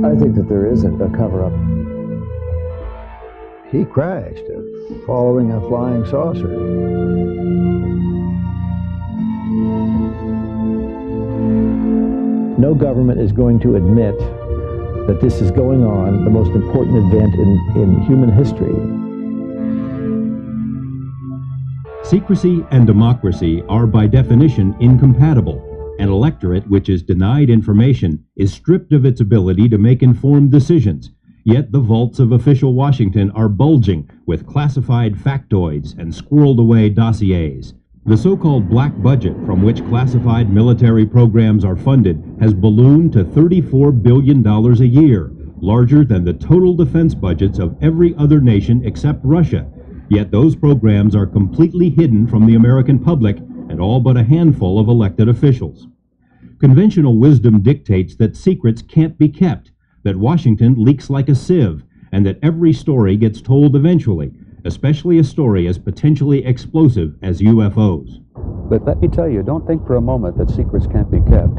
I think that there is a cover-up. He crashed, following a flying saucer. No government is going to admit that this is going on, the most important event in human history. Secrecy and democracy are by definition incompatible. An electorate which is denied information is stripped of its ability to make informed decisions. Yet the vaults of official Washington are bulging with classified factoids and squirreled away dossiers. The so-called black budget from which classified military programs are funded has ballooned to $34 billion a year, larger than the total defense budgets of every other nation except Russia. Yet those programs are completely hidden from the American public and all but a handful of elected officials. Conventional wisdom dictates that secrets can't be kept, that Washington leaks like a sieve, and that every story gets told eventually, especially a story as potentially explosive as UFOs. But let me tell you, don't think for a moment that secrets can't be kept.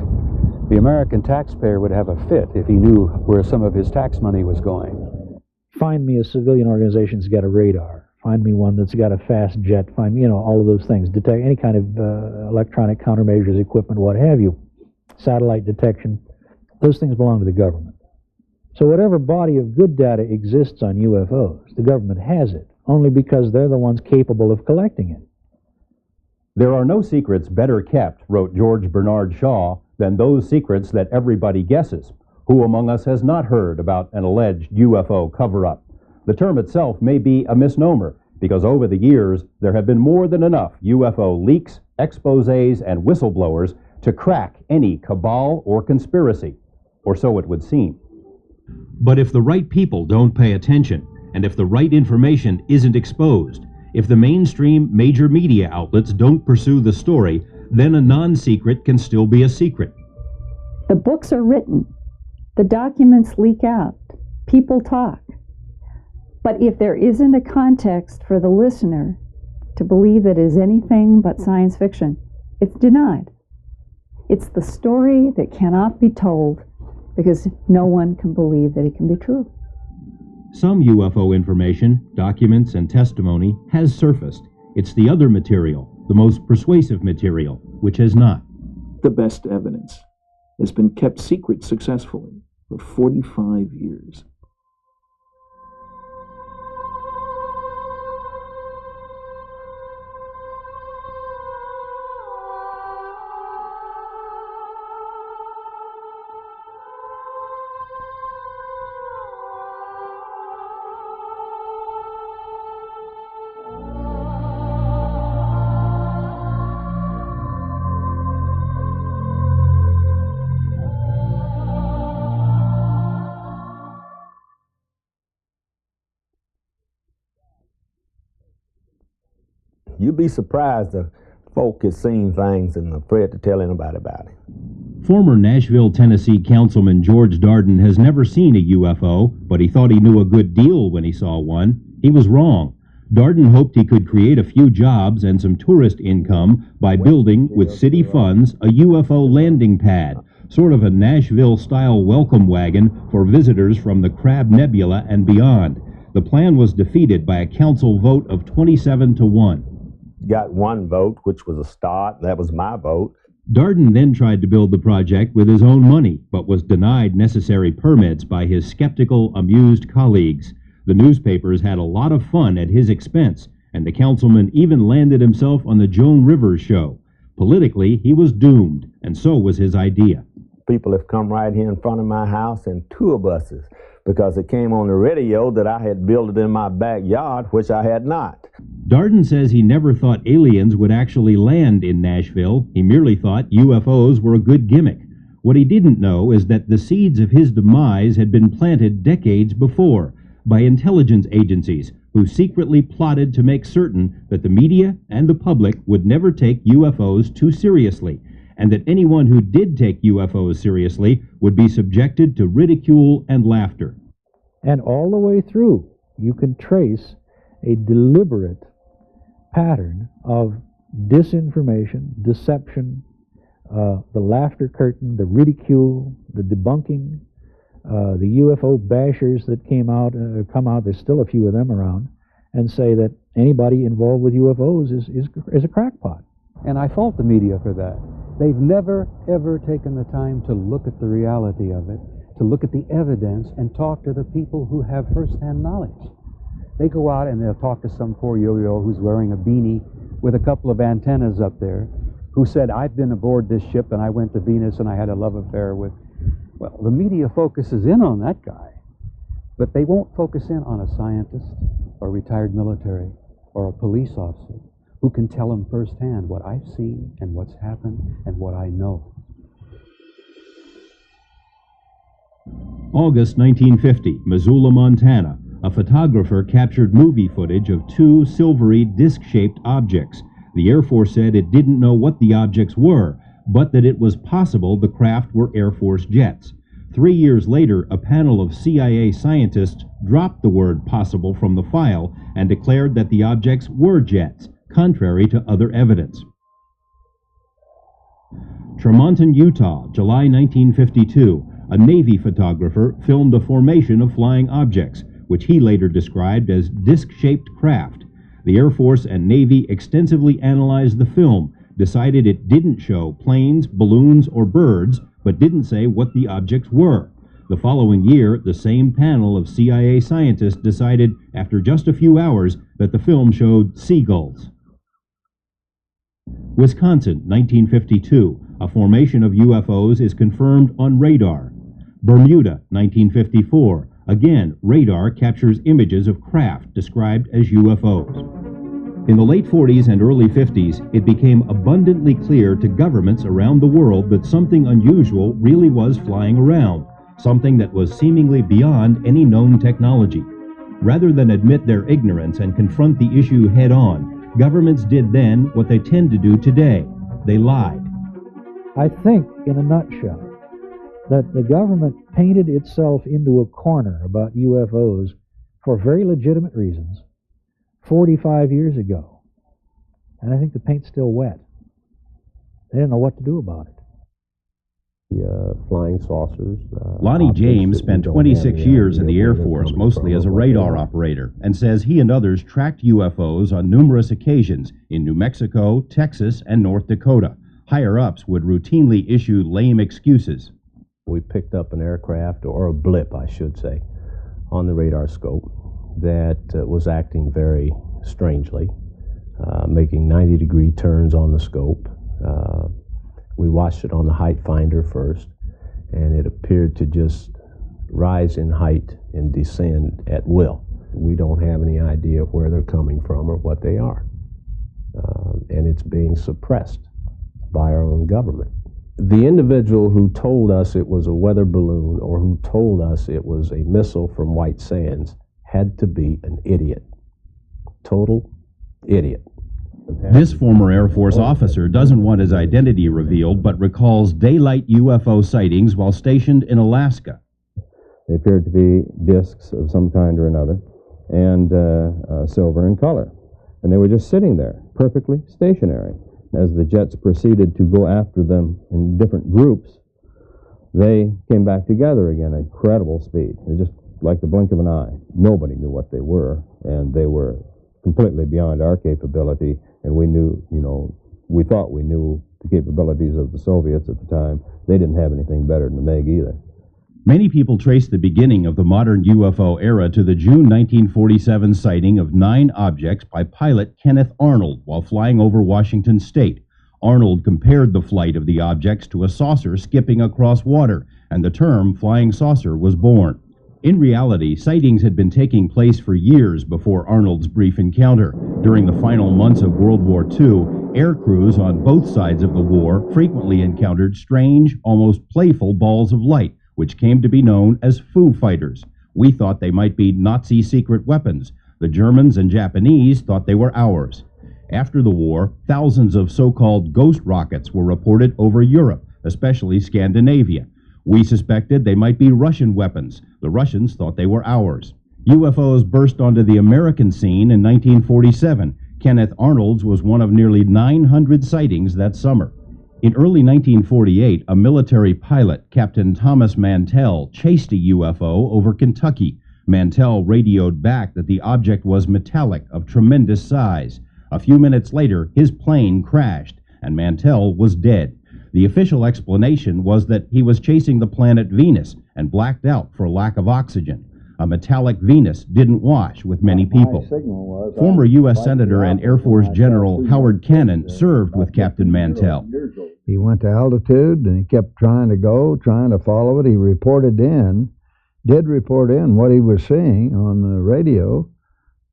The American taxpayer would have a fit if he knew where some of his tax money was going. Find me a civilian organization that's got a radar. Find me one that's got a fast jet. Find me, all of those things. Detect any kind of electronic countermeasures equipment, what have you. Satellite detection. Those things belong to the government. So whatever body of good data exists on UFOs, the government has it, only because they're the ones capable of collecting it. There are no secrets better kept, wrote George Bernard Shaw, than those secrets that everybody guesses. Who among us has not heard about an alleged UFO cover-up? The term itself may be a misnomer, because over the years there have been more than enough UFO leaks, exposés, and whistleblowers to crack any cabal or conspiracy, or so it would seem. But if the right people don't pay attention, and if the right information isn't exposed, if the mainstream major media outlets don't pursue the story, then a non-secret can still be a secret. The books are written. The documents leak out. People talk. But if there isn't a context for the listener to believe that it is anything but science fiction, it's denied. It's the story that cannot be told because no one can believe that it can be true. Some UFO information, documents, and testimony has surfaced. It's the other material, the most persuasive material, which has not. The best evidence has been kept secret successfully for 45 years. You'd be surprised the folk has seen things and afraid to tell anybody about it. Former Nashville, Tennessee Councilman George Darden has never seen a UFO, but he thought he knew a good deal when he saw one. He was wrong. Darden hoped he could create a few jobs and some tourist income by building, with city funds, a UFO landing pad, sort of a Nashville-style welcome wagon for visitors from the Crab Nebula and beyond. The plan was defeated by a council vote of 27-1. Got one vote, which was a start. That was my vote. Darden then tried to build the project with his own money, but was denied necessary permits by his skeptical, amused colleagues. The newspapers had a lot of fun at his expense, and the councilman even landed himself on the Joan Rivers show. Politically, he was doomed, and so was his idea. People have come right here in front of my house in tour buses because it came on the radio that I had built it in my backyard, which I had not. Darden says he never thought aliens would actually land in Nashville. He merely thought UFOs were a good gimmick. What he didn't know is that the seeds of his demise had been planted decades before by intelligence agencies who secretly plotted to make certain that the media and the public would never take UFOs too seriously, and that anyone who did take UFOs seriously would be subjected to ridicule and laughter. And all the way through, you can trace a deliberate pattern of disinformation, deception, the laughter curtain, the ridicule, the debunking, The UFO bashers that come out, there's still a few of them around, and say that anybody involved with UFOs is a crackpot. And I fault the media for that. They've never, ever taken the time to look at the reality of it, to look at the evidence and talk to the people who have first-hand knowledge. They go out and they'll talk to some poor yo-yo who's wearing a beanie with a couple of antennas up there, who said, I've been aboard this ship and I went to Venus and I had a love affair with... Well, the media focuses in on that guy, but they won't focus in on a scientist or retired military or a police officer who can tell them firsthand what I've seen and what's happened and what I know. August 1950, Missoula, Montana. A photographer captured movie footage of two silvery disc-shaped objects. The Air Force said it didn't know what the objects were, but that it was possible the craft were Air Force jets. 3 years later, a panel of CIA scientists dropped the word possible from the file and declared that the objects were jets, contrary to other evidence. Tremonton, Utah, July 1952. A Navy photographer filmed a formation of flying objects, which he later described as disc-shaped craft. The Air Force and Navy extensively analyzed the film, decided it didn't show planes, balloons, or birds, but didn't say what the objects were. The following year, the same panel of CIA scientists decided, after just a few hours, that the film showed seagulls. Wisconsin, 1952. A formation of UFOs is confirmed on radar. Bermuda, 1954. Again, radar captures images of craft described as UFOs. In the late 40s and early 50s, it became abundantly clear to governments around the world that something unusual really was flying around, something that was seemingly beyond any known technology. Rather than admit their ignorance and confront the issue head-on, governments did then what they tend to do today. They lied. I think, in a nutshell, that the government painted itself into a corner about UFOs for very legitimate reasons 45 years ago. And I think the paint's still wet. They didn't know what to do about it. Flying saucers. Lonnie James spent 26 years in the Air Force, mostly as a radar operator, and says he and others tracked UFOs on numerous occasions in New Mexico, Texas, and North Dakota. Higher-ups would routinely issue lame excuses. We picked up an aircraft, or a blip, I should say, on the radar scope that was acting very strangely, making 90-degree turns on the scope. We watched it on the height finder first, and it appeared to just rise in height and descend at will. We don't have any idea where they're coming from or what they are. And it's being suppressed by our own government. The individual who told us it was a weather balloon or who told us it was a missile from White Sands had to be an idiot. Total idiot. This former Air Force officer doesn't want his identity revealed, but recalls daylight UFO sightings while stationed in Alaska. They appeared to be discs of some kind or another, and silver in color. And they were just sitting there, perfectly stationary. As the jets proceeded to go after them in different groups, they came back together again at incredible speed. It was just like the blink of an eye. Nobody knew what they were, and they were completely beyond our capability, and we knew, we thought we knew the capabilities of the Soviets at the time. They didn't have anything better than the MiG either. Many people trace the beginning of the modern UFO era to the June 1947 sighting of 9 objects by pilot Kenneth Arnold while flying over Washington state. Arnold compared the flight of the objects to a saucer skipping across water, and the term flying saucer was born. In reality, sightings had been taking place for years before Arnold's brief encounter. During the final months of World War II, air crews on both sides of the war frequently encountered strange, almost playful balls of light, which came to be known as Foo Fighters. We thought they might be Nazi secret weapons. The Germans and Japanese thought they were ours. After the war, thousands of so-called ghost rockets were reported over Europe, especially Scandinavia. We suspected they might be Russian weapons. The Russians thought they were ours. UFOs burst onto the American scene in 1947. Kenneth Arnold's was one of nearly 900 sightings that summer. In early 1948, a military pilot, Captain Thomas Mantell, chased a UFO over Kentucky. Mantell radioed back that the object was metallic, of tremendous size. A few minutes later, his plane crashed, and Mantell was dead. The official explanation was that he was chasing the planet Venus and blacked out for lack of oxygen. A metallic Venus didn't wash with many people. Former U.S. Senator and Air Force General Howard Cannon served with Captain Mantell. He went to altitude and he kept trying to go, trying to follow it. He did report in what he was seeing on the radio,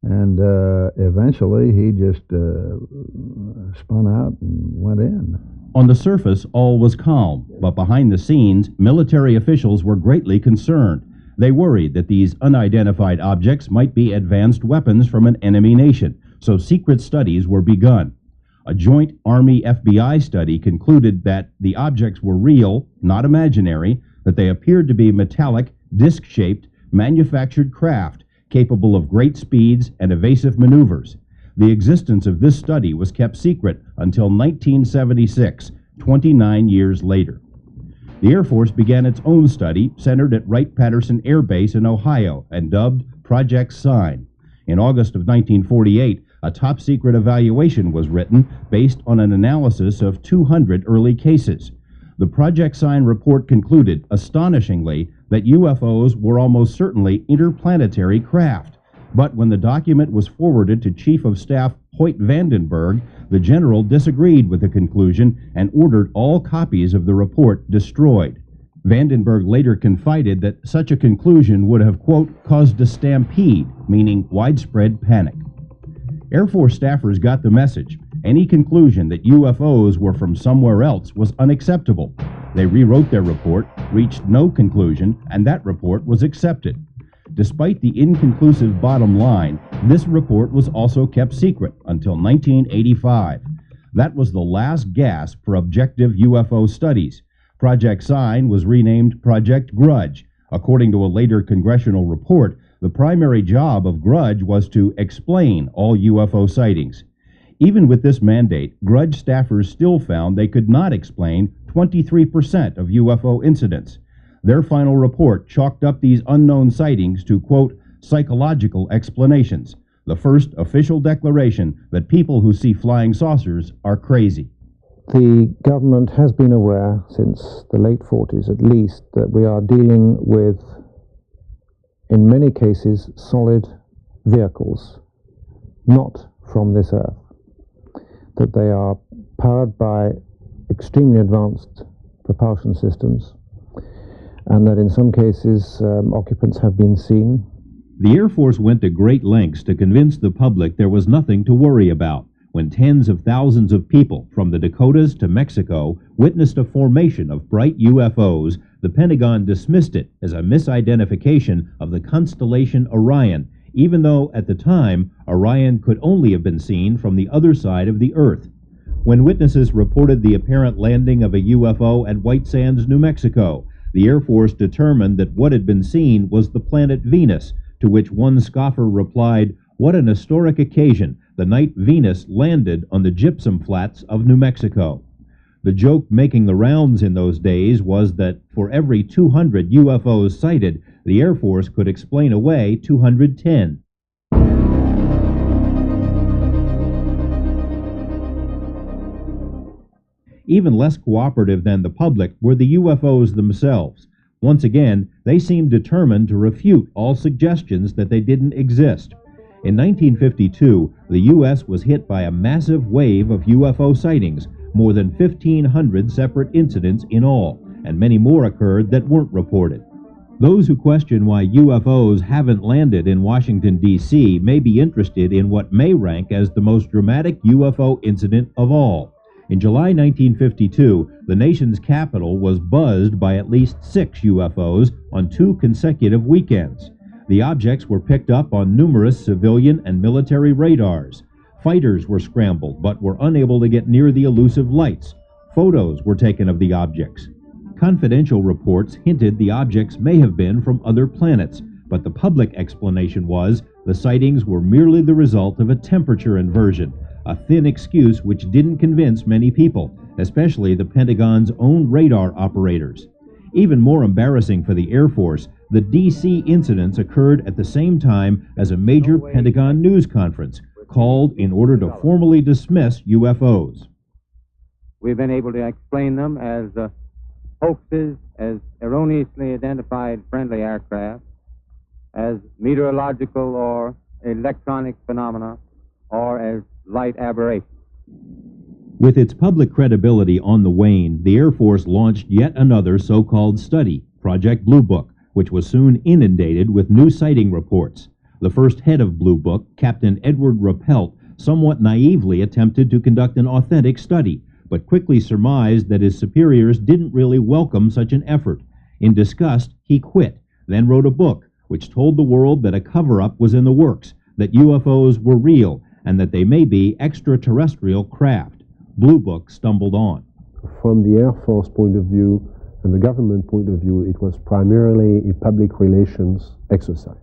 and eventually he just spun out and went in. On the surface, all was calm, but behind the scenes, military officials were greatly concerned. They worried that these unidentified objects might be advanced weapons from an enemy nation, so secret studies were begun. A joint Army-FBI study concluded that the objects were real, not imaginary, that they appeared to be metallic, disc-shaped, manufactured craft capable of great speeds and evasive maneuvers. The existence of this study was kept secret until 1976, 29 years later. The Air Force began its own study centered at Wright-Patterson Air Base in Ohio and dubbed Project Sign. In August of 1948, a top-secret evaluation was written based on an analysis of 200 early cases. The Project Sign report concluded, astonishingly, that UFOs were almost certainly interplanetary craft. But when the document was forwarded to Chief of Staff Haut the general disagreed with the conclusion and ordered all copies of the report destroyed. Vandenberg later confided that such a conclusion would have, quote, caused a stampede, meaning widespread panic. Air Force staffers got the message. Any conclusion that UFOs were from somewhere else was unacceptable. They rewrote their report, reached no conclusion, and that report was accepted. Despite the inconclusive bottom line, this report was also kept secret until 1985. That was the last gasp for objective UFO studies. Project Sign was renamed Project Grudge. According to a later congressional report, the primary job of Grudge was to explain all UFO sightings. Even with this mandate, Grudge staffers still found they could not explain 23% of UFO incidents. Their final report chalked up these unknown sightings to, quote, psychological explanations, the first official declaration that people who see flying saucers are crazy. The government has been aware since the late 40s at least that we are dealing with, in many cases, solid vehicles, not from this earth, that they are powered by extremely advanced propulsion systems, and that in some cases occupants have been seen. The Air Force went to great lengths to convince the public there was nothing to worry about. When tens of thousands of people from the Dakotas to Mexico witnessed a formation of bright UFOs, the Pentagon dismissed it as a misidentification of the constellation Orion, even though at the time Orion could only have been seen from the other side of the Earth. When witnesses reported the apparent landing of a UFO at White Sands, New Mexico, the Air Force determined that what had been seen was the planet Venus, to which one scoffer replied, "What an historic occasion, the night Venus landed on the gypsum flats of New Mexico." The joke making the rounds in those days was that for every 200 UFOs sighted, the Air Force could explain away 210. Even less cooperative than the public were the UFOs themselves. Once again, they seemed determined to refute all suggestions that they didn't exist. In 1952, the U.S. was hit by a massive wave of UFO sightings, more than 1,500 separate incidents in all, and many more occurred that weren't reported. Those who question why UFOs haven't landed in Washington, D.C. may be interested in what may rank as the most dramatic UFO incident of all. In July 1952, the nation's capital was buzzed by at least 6 UFOs on 2 consecutive weekends. The objects were picked up on numerous civilian and military radars. Fighters were scrambled but were unable to get near the elusive lights. Photos were taken of the objects. Confidential reports hinted the objects may have been from other planets, but the public explanation was the sightings were merely the result of a temperature inversion, a thin excuse which didn't convince many people, especially the Pentagon's own radar operators. Even more embarrassing for the Air Force, the D.C. incidents occurred at the same time as a major Pentagon news conference called in order to formally dismiss UFOs. We've been able to explain them as hoaxes, as erroneously identified friendly aircraft, as meteorological or electronic phenomena, or as light aberrations. With its public credibility on the wane, the Air Force launched yet another so-called study, Project Blue Book, which was soon inundated with new sighting reports. The first head of Blue Book, Captain Edward Rappelt, somewhat naively attempted to conduct an authentic study, but quickly surmised that his superiors didn't really welcome such an effort. In disgust, he quit, then wrote a book which told the world that a cover-up was in the works, that UFOs were real, and that they may be extraterrestrial craft. Blue Book stumbled on. From the Air Force point of view and the government point of view, it was primarily a public relations exercise.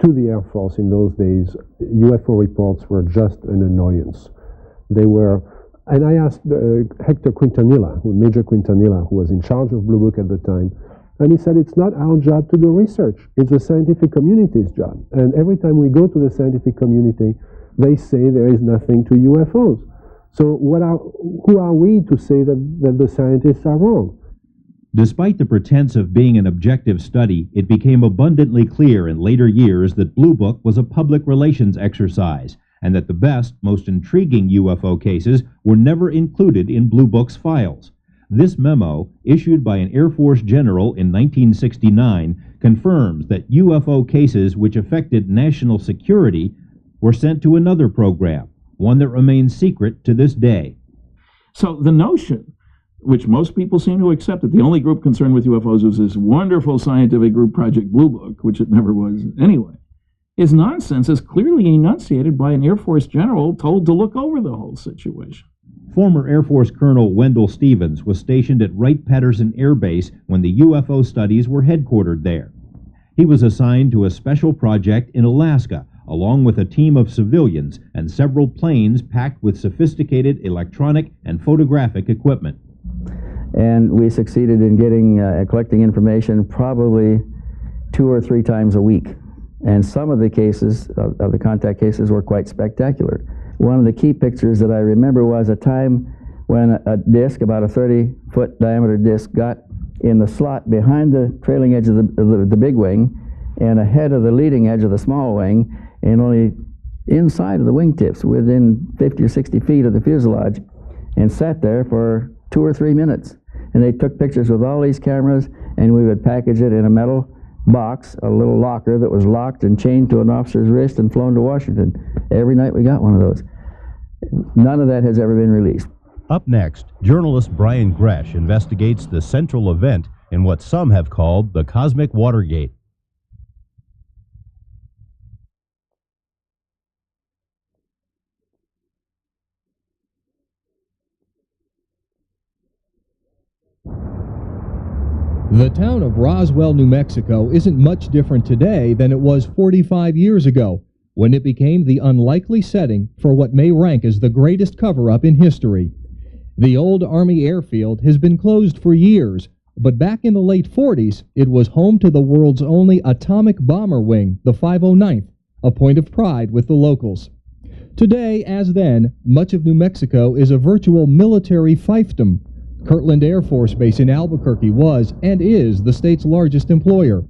To the Air Force in those days, UFO reports were just an annoyance. They were, and I asked Hector Quintanilla, Major Quintanilla, who was in charge of Blue Book at the time, and he said, it's not our job to do research, it's the scientific community's job. And every time we go to the scientific community, they say there is nothing to UFOs. So who are we to say that the scientists are wrong? Despite the pretense of being an objective study, it became abundantly clear in later years that Blue Book was a public relations exercise, and that the best, most intriguing UFO cases were never included in Blue Book's files. This memo, issued by an Air Force general in 1969, confirms that UFO cases which affected national security were sent to another program, one that remains secret to this day. So the notion, which most people seem to accept, that the only group concerned with UFOs was this wonderful scientific group, Project Blue Book, which it never was anyway, is nonsense, as clearly enunciated by an Air Force general told to look over the whole situation. Former Air Force Colonel Wendelle Stevens was stationed at Wright-Patterson Air Base when the UFO studies were headquartered there. He was assigned to a special project in Alaska, along with a team of civilians and several planes packed with sophisticated electronic and photographic equipment. And we succeeded in collecting information probably 2 or 3 times a week. And some of the cases, of the contact cases, were quite spectacular. One of the key pictures that I remember was a time when a disc, about a 30-foot diameter disc, got in the slot behind the trailing edge of the big wing and ahead of the leading edge of the small wing, and only inside of the wingtips, within 50 or 60 feet of the fuselage, and sat there for 2 or 3 minutes. And they took pictures with all these cameras, and we would package it in a metal box, a little locker that was locked and chained to an officer's wrist and flown to Washington. Every night we got one of those. None of that has ever been released. Up next, journalist Bryan Gresch investigates the central event in what some have called the Cosmic Watergate. The town of Roswell, New Mexico isn't much different today than it was 45 years ago, when it became the unlikely setting for what may rank as the greatest cover-up in history. The old Army airfield has been closed for years, but back in the late 40s, it was home to the world's only atomic bomber wing, the 509th, a point of pride with the locals. Today, as then, much of New Mexico is a virtual military fiefdom. Kirtland Air Force Base in Albuquerque was and is the state's largest employer.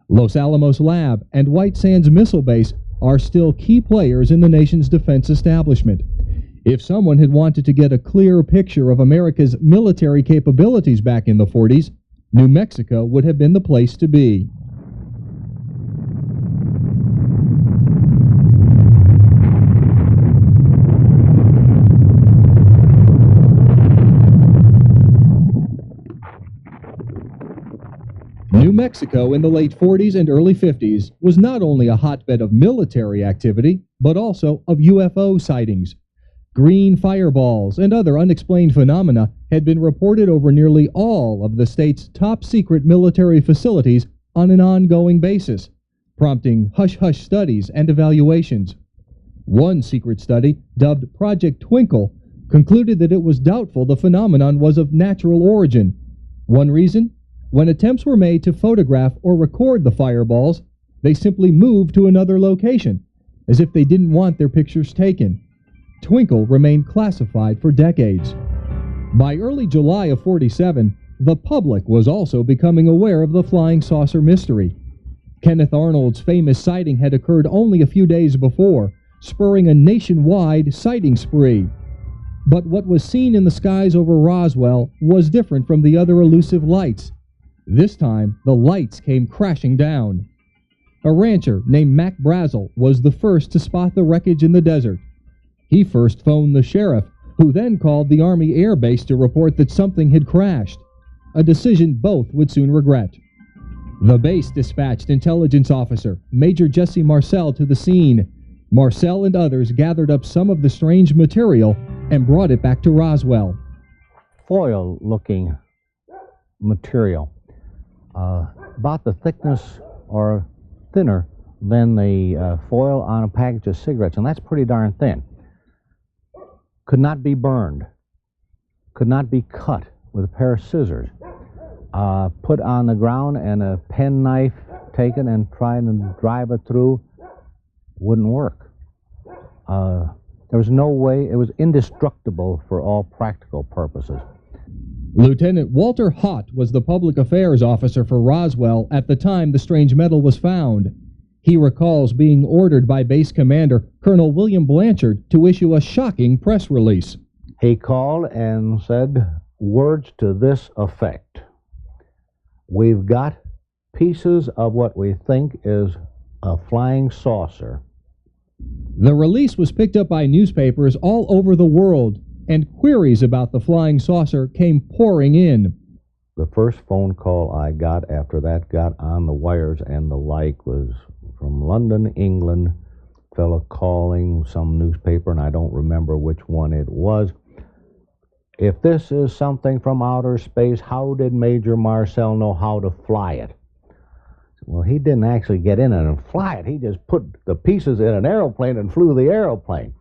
Los Alamos Lab and White Sands Missile Base are still key players in the nation's defense establishment. If someone had wanted to get a clear picture of America's military capabilities back in the 40s, New Mexico would have been the place to be. New Mexico in the late 40s and early 50s was not only a hotbed of military activity, but also of UFO sightings. Green fireballs and other unexplained phenomena had been reported over nearly all of the state's top-secret military facilities on an ongoing basis, prompting hush-hush studies and evaluations. One secret study, dubbed Project Twinkle, concluded that it was doubtful the phenomenon was of natural origin. One reason? When attempts were made to photograph or record the fireballs, they simply moved to another location, as if they didn't want their pictures taken. Twinkle remained classified for decades. By early July of '47, the public was also becoming aware of the flying saucer mystery. Kenneth Arnold's famous sighting had occurred only a few days before, spurring a nationwide sighting spree. But what was seen in the skies over Roswell was different from the other elusive lights. This time, the lights came crashing down. A rancher named Mac Brazel was the first to spot the wreckage in the desert. He first phoned the sheriff, who then called the Army Air Base to report that something had crashed, a decision both would soon regret. The base dispatched intelligence officer, Major Jesse Marcel, to the scene. Marcel and others gathered up some of the strange material and brought it back to Roswell. Foil-looking material, about the thickness or thinner than the foil on a package of cigarettes, and that's pretty darn thin. Could not be burned, could not be cut with a pair of scissors, put on the ground and a penknife taken and trying to drive it through wouldn't work. There was no way, it was indestructible for all practical purposes. Lieutenant Walter Haut was the public affairs officer for Roswell at the time the strange metal was found. He recalls being ordered by base commander Colonel William Blanchard to issue a shocking press release. He called and said words to this effect: "We've got pieces of what we think is a flying saucer." The release was picked up by newspapers all over the world, and queries about the flying saucer came pouring in. The first phone call I got after that got on the wires and the like was from London, England, fellow calling some newspaper, and I don't remember which one it was. "If this is something from outer space, how did Major Marcel know how to fly it?" Well, he didn't actually get in it and fly it. He just put the pieces in an aeroplane and flew the aeroplane.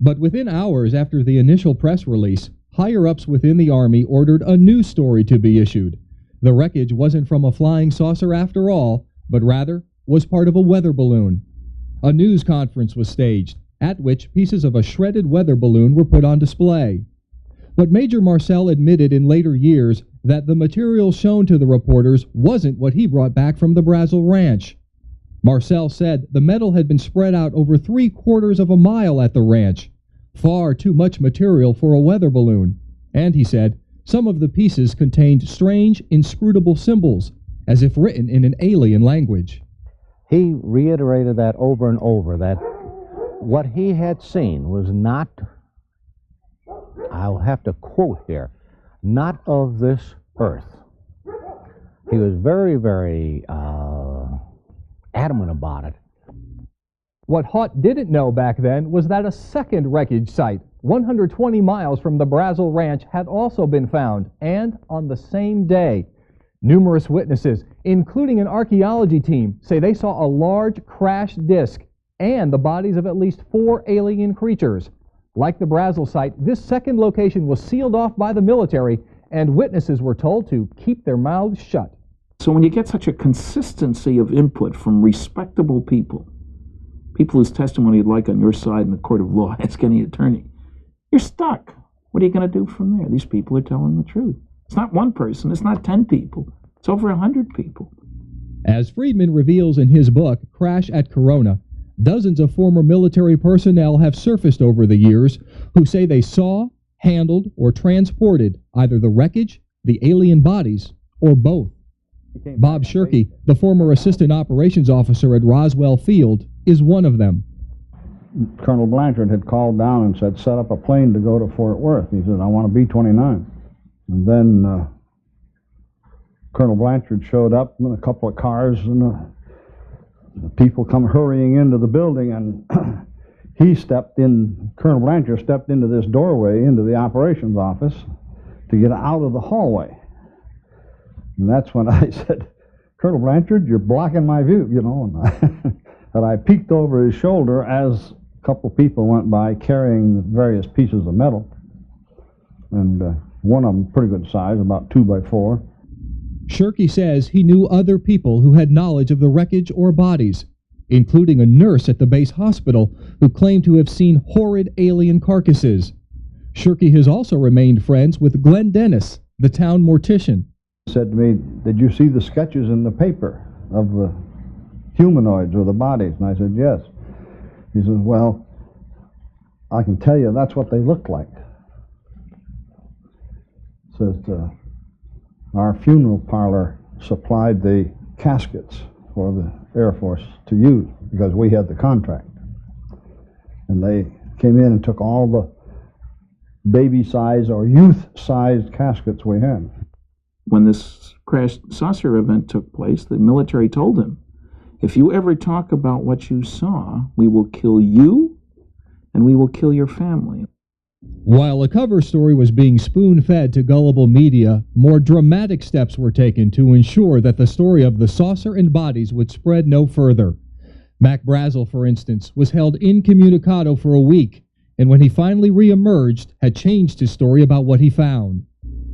But within hours after the initial press release, higher-ups within the Army ordered a new story to be issued. The wreckage wasn't from a flying saucer after all, but rather was part of a weather balloon. A news conference was staged, at which pieces of a shredded weather balloon were put on display. But Major Marcel admitted in later years that the material shown to the reporters wasn't what he brought back from the Brazel Ranch. Marcel said the metal had been spread out over 3/4 of a mile at the ranch, far too much material for a weather balloon, and he said some of the pieces contained strange, inscrutable symbols, as if written in an alien language. He reiterated that over and over, that what he had seen was not, I'll have to quote here, not of this earth. He was very, very adamant about it. What Haut didn't know back then was that a second wreckage site, 120 miles from the Brazel Ranch, had also been found, and on the same day. Numerous witnesses, including an archaeology team, say they saw a large crashed disk and the bodies of at least 4 alien creatures. Like the Brazel site, this second location was sealed off by the military, and witnesses were told to keep their mouths shut. So when you get such a consistency of input from respectable people, people whose testimony you'd like on your side in the court of law, ask any attorney, you're stuck. What are you going to do from there? These people are telling the truth. It's not one person, it's not 10 people, it's over 100 people. As Friedman reveals in his book, Crash at Corona, dozens of former military personnel have surfaced over the years who say they saw, handled, or transported either the wreckage, the alien bodies, or both. Bob Shirkey, the former assistant operations officer at Roswell Field, is one of them. Colonel Blanchard had called down and said, set up a plane to go to Fort Worth. He said, I want a B-29. And then Colonel Blanchard showed up in a couple of cars, and the people come hurrying into the building, and Colonel Blanchard stepped into this doorway into the operations office to get out of the hallway. And that's when I said, Colonel Blanchard, you're blocking my view, you know. And I peeked over his shoulder as couple people went by carrying various pieces of metal, and one of them pretty good size, about 2 by 4. Shirky says he knew other people who had knowledge of the wreckage or bodies, including a nurse at the base hospital who claimed to have seen horrid alien carcasses. Shirky has also remained friends with Glenn Dennis, the town mortician. He said to me, "Did you see the sketches in the paper of the humanoids or the bodies?" And I said, "Yes." He says, "Well, I can tell you that's what they looked like." Says, our funeral parlor supplied the caskets for the Air Force to use because we had the contract. And they came in and took all the baby-sized or youth-sized caskets we had. When this crash saucer event took place, the military told him, "If you ever talk about what you saw, we will kill you and we will kill your family." While a cover story was being spoon-fed to gullible media, more dramatic steps were taken to ensure that the story of the saucer and bodies would spread no further. Mac Brazel, for instance, was held incommunicado for a week, and when he finally re-emerged, had changed his story about what he found.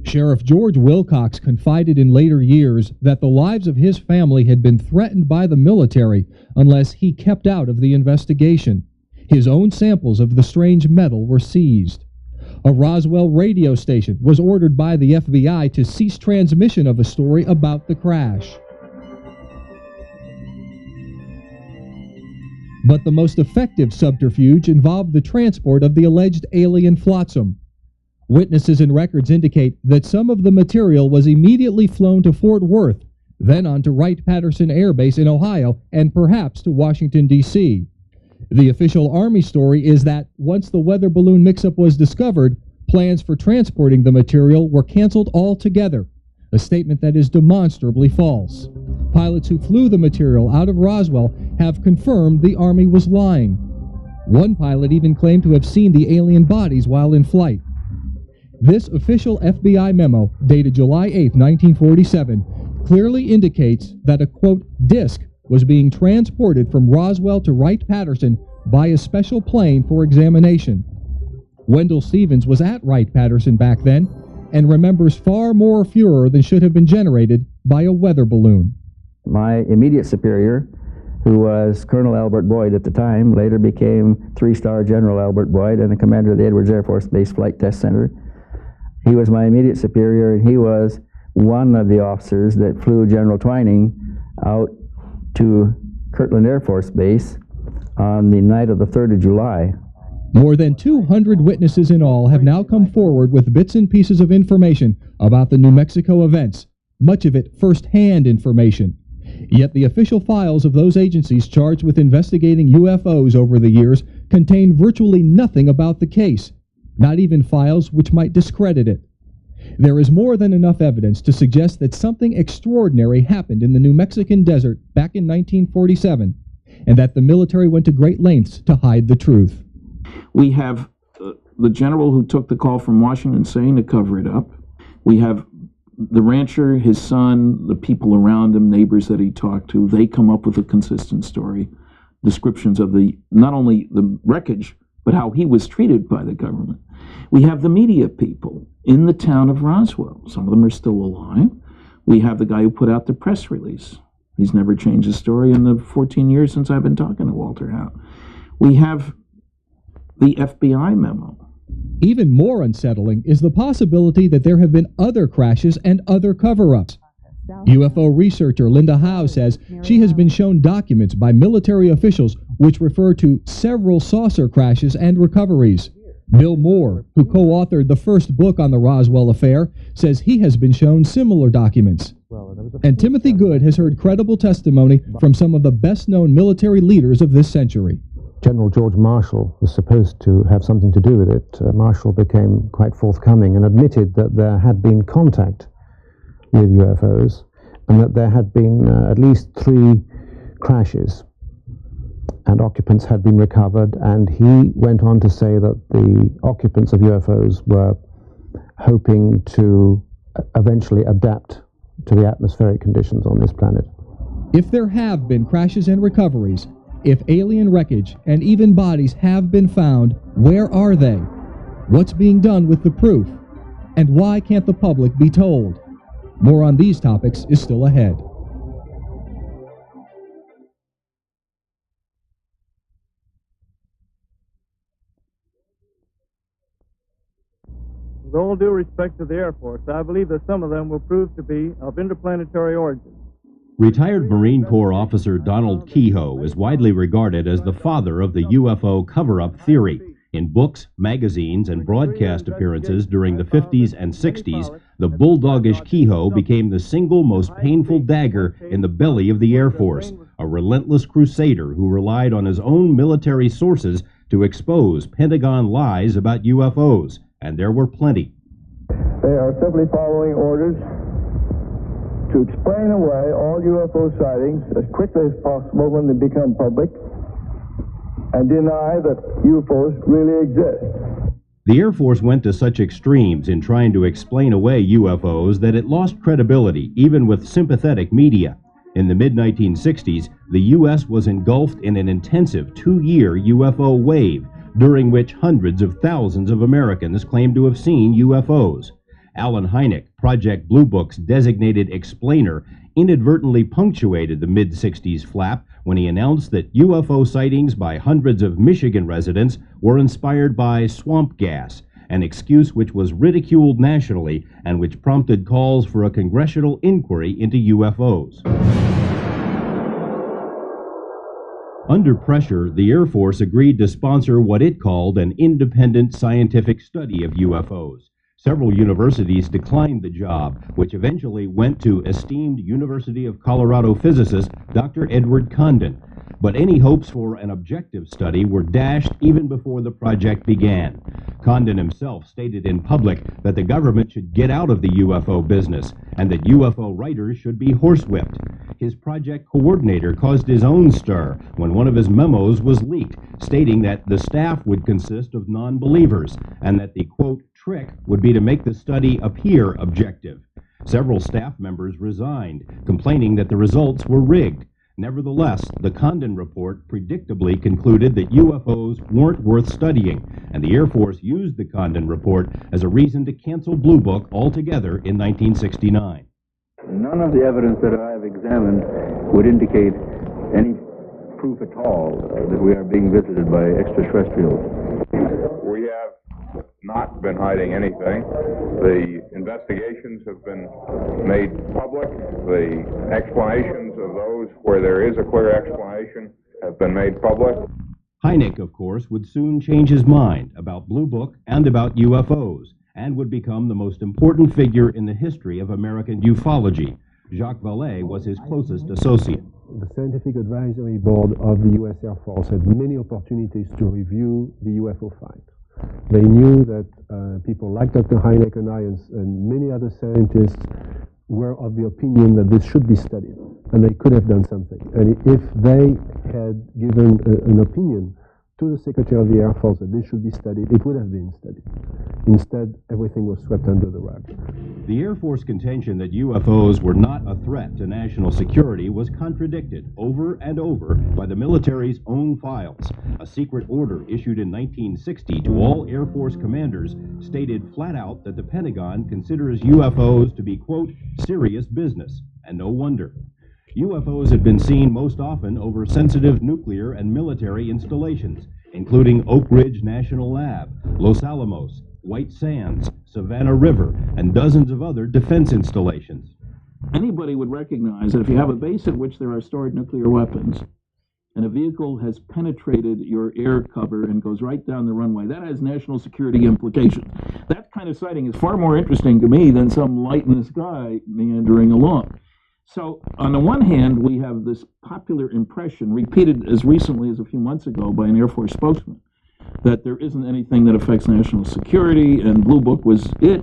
Sheriff George Wilcox confided in later years that the lives of his family had been threatened by the military unless he kept out of the investigation. His own samples of the strange metal were seized. A Roswell radio station was ordered by the FBI to cease transmission of a story about the crash. But the most effective subterfuge involved the transport of the alleged alien flotsam. Witnesses and records indicate that some of the material was immediately flown to Fort Worth, then on to Wright-Patterson Air Base in Ohio, and perhaps to Washington, D.C. The official Army story is that once the weather balloon mix-up was discovered, plans for transporting the material were canceled altogether, a statement that is demonstrably false. Pilots who flew the material out of Roswell have confirmed the Army was lying. One pilot even claimed to have seen the alien bodies while in flight. This official FBI memo, dated July 8, 1947, clearly indicates that a, quote, disc was being transported from Roswell to Wright-Patterson by a special plane for examination. Wendelle Stevens was at Wright-Patterson back then and remembers far more furor than should have been generated by a weather balloon. My immediate superior, who was Colonel Albert Boyd at the time, later became 3-star General Albert Boyd and the commander of the Edwards Air Force Base Flight Test Center. He was my immediate superior, and he was one of the officers that flew General Twining out to Kirtland Air Force Base on the night of the 3rd of July. More than 200 witnesses in all have now come forward with bits and pieces of information about the New Mexico events, much of it first-hand information. Yet the official files of those agencies charged with investigating UFOs over the years contain virtually nothing about the case, not even files which might discredit it. There is more than enough evidence to suggest that something extraordinary happened in the New Mexican desert back in 1947, and that the military went to great lengths to hide the truth. We have the general who took the call from Washington saying to cover it up. We have the rancher, his son, the people around him, neighbors that he talked to. They come up with a consistent story, descriptions of the not only the wreckage, but how he was treated by the government. We have the media people in the town of Roswell. Some of them are still alive. We have the guy who put out the press release. He's never changed his story in the 14 years since I've been talking to Walter Haut. We have the FBI memo. Even more unsettling is the possibility that there have been other crashes and other cover-ups. UFO researcher Linda Howe says she has been shown documents by military officials which refer to several saucer crashes and recoveries. Bill Moore, who co-authored the first book on the Roswell affair, says he has been shown similar documents. And Timothy Good has heard credible testimony from some of the best-known military leaders of this century. General George Marshall was supposed to have something to do with it. Marshall became quite forthcoming and admitted that there had been contact with UFOs and that there had been at least 3 crashes and occupants had been recovered, and he went on to say that the occupants of UFOs were hoping to eventually adapt to the atmospheric conditions on this planet. If there have been crashes and recoveries, If alien wreckage and even bodies have been found, where are they? What's being done with the proof? And why can't the public be told? More on these topics is still ahead. With all due respect to the Air Force, I believe that some of them will prove to be of interplanetary origin. Retired Marine Corps officer Donald Kehoe is widely regarded as the father of the UFO cover-up theory. In books, magazines, and broadcast appearances during the 50s and 60s, the bulldogish Kehoe became the single most painful dagger in the belly of the Air Force, a relentless crusader who relied on his own military sources to expose Pentagon lies about UFOs, and there were plenty. They are simply following orders to explain away all UFO sightings as quickly as possible when they become public and deny that UFOs really exist. The Air Force went to such extremes in trying to explain away UFOs that it lost credibility even with sympathetic media. In the mid-1960s, the U.S. was engulfed in an intensive 2-year UFO wave, during which hundreds of thousands of Americans claimed to have seen UFOs. Alan Hynek, Project Blue Book's designated explainer, inadvertently punctuated the mid-60s flap when he announced that UFO sightings by hundreds of Michigan residents were inspired by swamp gas, an excuse which was ridiculed nationally and which prompted calls for a congressional inquiry into UFOs. Under pressure, the Air Force agreed to sponsor what it called an independent scientific study of UFOs. Several universities declined the job, which eventually went to esteemed University of Colorado physicist Dr. Edward Condon. But any hopes for an objective study were dashed even before the project began. Condon himself stated in public that the government should get out of the UFO business and that UFO writers should be horsewhipped. His project coordinator caused his own stir when one of his memos was leaked, stating that the staff would consist of non-believers and that the, quote, trick would be to make the study appear objective. Several staff members resigned, complaining that the results were rigged. Nevertheless, the Condon report predictably concluded that UFOs weren't worth studying, and the Air Force used the Condon report as a reason to cancel Blue Book altogether in 1969. None of the evidence that I have examined would indicate any proof at all that we are being visited by extraterrestrials. We have not been hiding anything. The investigations have been made public. The explanations of those where there is a clear explanation have been made public. Hynek, of course, would soon change his mind about Blue Book and about UFOs, and would become the most important figure in the history of American ufology. Jacques Vallée was his closest associate. The Scientific Advisory Board of the U.S. Air Force had many opportunities to review the UFO find. They knew that people like Dr. Hynek and I and many other scientists were of the opinion that this should be studied, and they could have done something. And if they had given an opinion to the Secretary of the Air Force that this should be studied, it would have been studied. Instead, everything was swept under the rug. The Air Force contention that UFOs were not a threat to national security was contradicted over and over by the military's own files. A secret order issued in 1960 to all Air Force commanders stated flat out that the Pentagon considers UFOs to be, quote, serious business, and no wonder. UFOs had been seen most often over sensitive nuclear and military installations, including Oak Ridge National Lab, Los Alamos, White Sands, Savannah River, and dozens of other defense installations. Anybody would recognize that if you have a base at which there are stored nuclear weapons, and a vehicle has penetrated your air cover and goes right down the runway, that has national security implications. That kind of sighting is far more interesting to me than some light in the sky meandering along. So, on the one hand, we have this popular impression, repeated as recently as a few months ago by an Air Force spokesman, that there isn't anything that affects national security, and Blue Book was it.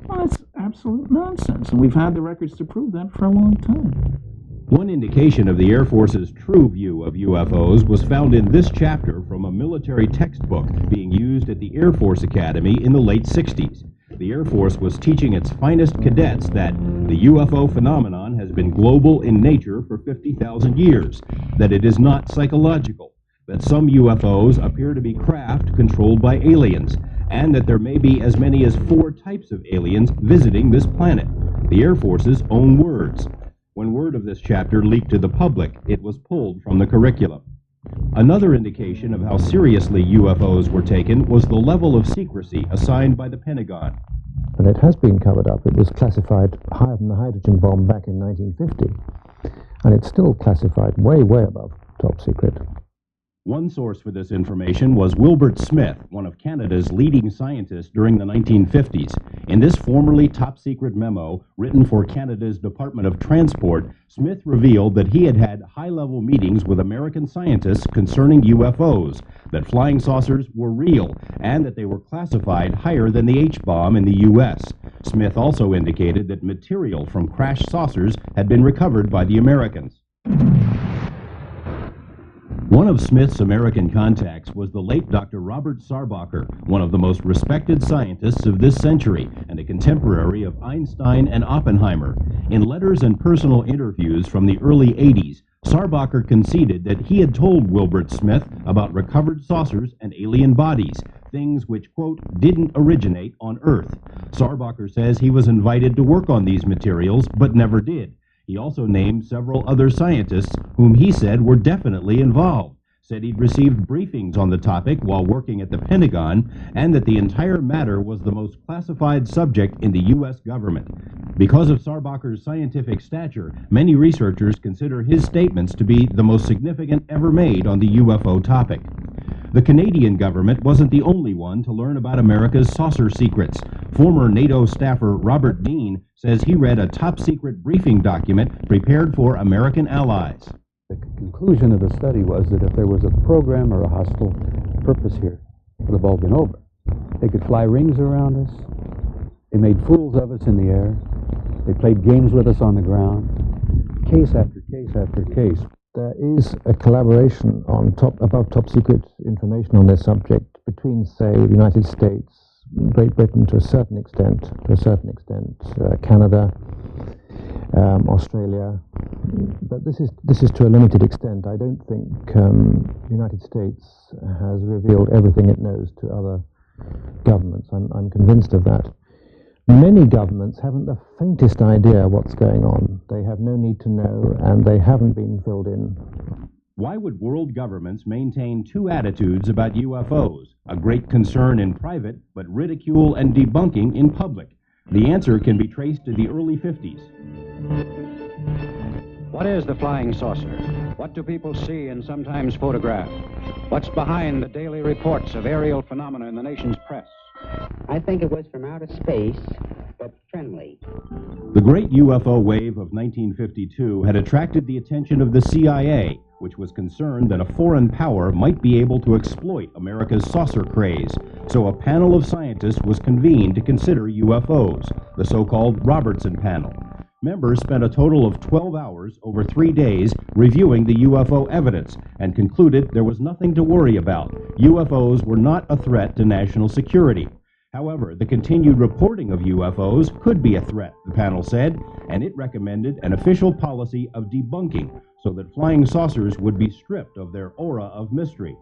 Well, that's absolute nonsense, and we've had the records to prove that for a long time. One indication of the Air Force's true view of UFOs was found in this chapter from a military textbook being used at the Air Force Academy in the late 60s. The Air Force was teaching its finest cadets that the UFO phenomenon has been global in nature for 50,000 years, that it is not psychological, that some UFOs appear to be craft controlled by aliens, and that there may be as many as 4 types of aliens visiting this planet. The Air Force's own words. When word of this chapter leaked to the public, it was pulled from the curriculum. Another indication of how seriously UFOs were taken was the level of secrecy assigned by the Pentagon. And it has been covered up. It was classified higher than the hydrogen bomb back in 1950. And it's still classified way, way above top secret. One source for this information was Wilbert Smith, one of Canada's leading scientists during the 1950s. In this formerly top-secret memo, written for Canada's Department of Transport, Smith revealed that he had had high-level meetings with American scientists concerning UFOs, that flying saucers were real, and that they were classified higher than the H-bomb in the U.S. Smith also indicated that material from crashed saucers had been recovered by the Americans. One of Smith's American contacts was the late Dr. Robert Sarbacher, one of the most respected scientists of this century and a contemporary of Einstein and Oppenheimer. In letters and personal interviews from the early 80s, Sarbacher conceded that he had told Wilbert Smith about recovered saucers and alien bodies, things which, quote, didn't originate on Earth. Sarbacher says he was invited to work on these materials, but never did. He also named several other scientists whom he said were definitely involved, said he'd received briefings on the topic while working at the Pentagon, and that the entire matter was the most classified subject in the U.S. government. Because of Sarbacher's scientific stature, many researchers consider his statements to be the most significant ever made on the UFO topic. The Canadian government wasn't the only one to learn about America's saucer secrets. Former NATO staffer Robert Dean says he read a top-secret briefing document prepared for American allies. The conclusion of the study was that if there was a program or a hostile purpose here, it would have all been over. They could fly rings around us. They made fools of us in the air. They played games with us on the ground. Case after case after case. There is a collaboration on above top secret information on this subject between, say, the United States, Great Britain to a certain extent, Canada, Australia, but this is to a limited extent. I don't think the United States has revealed everything it knows to other governments. I'm convinced of that. Many governments haven't the faintest idea what's going on. They have no need to know, and they haven't been filled in. Why would world governments maintain 2 attitudes about UFOs? A great concern in private, but ridicule and debunking in public. The answer can be traced to the early 50s. What is the flying saucer? What do people see and sometimes photograph? What's behind the daily reports of aerial phenomena in the nation's press? I think it was from outer space, but friendly. The great UFO wave of 1952 had attracted the attention of the CIA, which was concerned that a foreign power might be able to exploit America's saucer craze. So a panel of scientists was convened to consider UFOs, the so-called Robertson Panel. Members spent a total of 12 hours over 3 days reviewing the UFO evidence and concluded there was nothing to worry about. UFOs were not a threat to national security. However, the continued reporting of UFOs could be a threat, the panel said, and it recommended an official policy of debunking so that flying saucers would be stripped of their aura of mystery.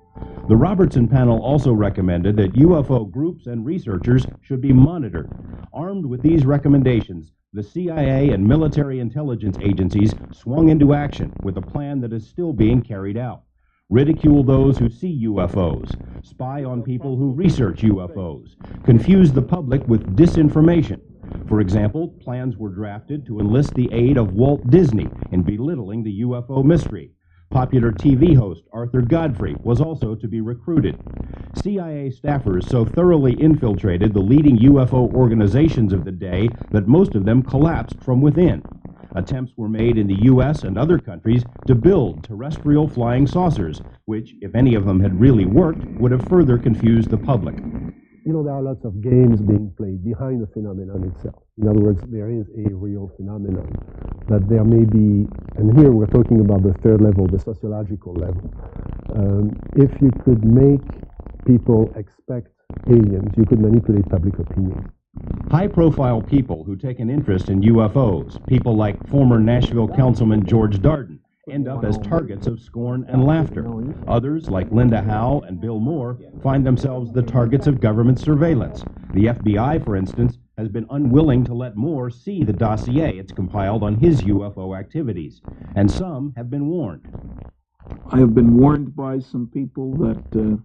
The Robertson panel also recommended that UFO groups and researchers should be monitored. Armed with these recommendations, the CIA and military intelligence agencies swung into action with a plan that is still being carried out. Ridicule those who see UFOs, spy on people who research UFOs, confuse the public with disinformation. For example, plans were drafted to enlist the aid of Walt Disney in belittling the UFO mystery. Popular TV host Arthur Godfrey was also to be recruited. CIA staffers so thoroughly infiltrated the leading UFO organizations of the day that most of them collapsed from within. Attempts were made in the U.S. and other countries to build terrestrial flying saucers, which, if any of them had really worked, would have further confused the public. You know, there are lots of games being played behind the phenomenon itself. In other words, there is a real phenomenon. That there may be, and here we're talking about the third level, the sociological level. If you could make people expect aliens, you could manipulate public opinion. High-profile people who take an interest in UFOs, people like former Nashville Councilman George Darden, end up as targets of scorn and laughter. Others, like Linda Howe and Bill Moore, find themselves the targets of government surveillance. The FBI, for instance, has been unwilling to let Moore see the dossier it's compiled on his UFO activities, and some have been warned. I have been warned by some people that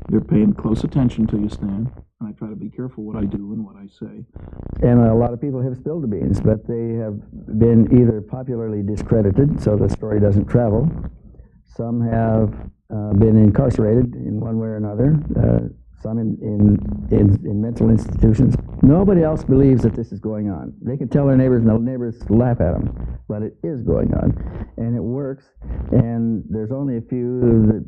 they're paying close attention to you, Stan, and I try to be careful what I do and what I say. And a lot of people have spilled the beans, but they have been either popularly discredited, so the story doesn't travel. Some have been incarcerated in one way or another, some in mental institutions. Nobody else believes that this is going on. They can tell their neighbors, and the neighbors laugh at them, but it is going on, and it works, and there's only a few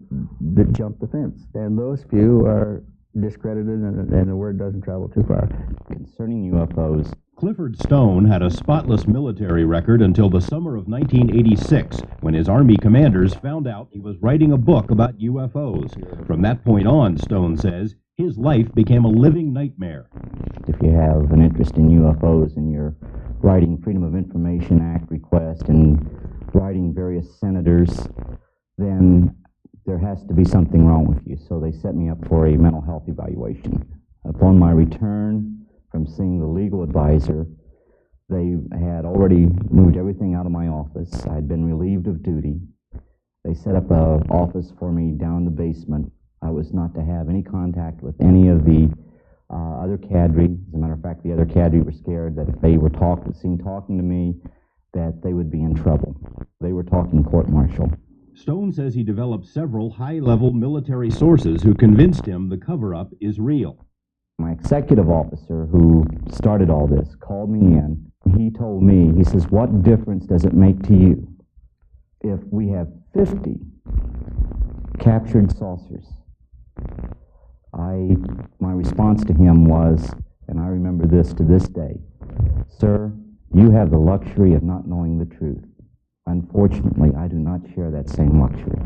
that jump the fence, and those few are discredited, and the word doesn't travel too far. Concerning UFOs, Clifford Stone had a spotless military record until the summer of 1986, when his Army commanders found out he was writing a book about UFOs. From that point on, Stone says, his life became a living nightmare. if you have an interest in UFOs and you're writing Freedom of Information Act request and writing various senators, then there has to be something wrong with you. So they set me up for a mental health evaluation. Upon my return from seeing the legal advisor, they had already moved everything out of my office. I'd been relieved of duty. They set up an office for me down in the basement. I was not to have any contact with any of the other cadre. As a matter of fact, the other cadre were scared that if they were seen talking to me, that they would be in trouble. They were talking court-martial. Stone says he developed several high-level military sources who convinced him the cover-up is real. My executive officer, who started all this, called me in. He told me, he says, what difference does it make to you if we have 50 captured saucers? My response to him was, and I remember this to this day, sir, you have the luxury of not knowing the truth. Unfortunately, I do not share that same luxury.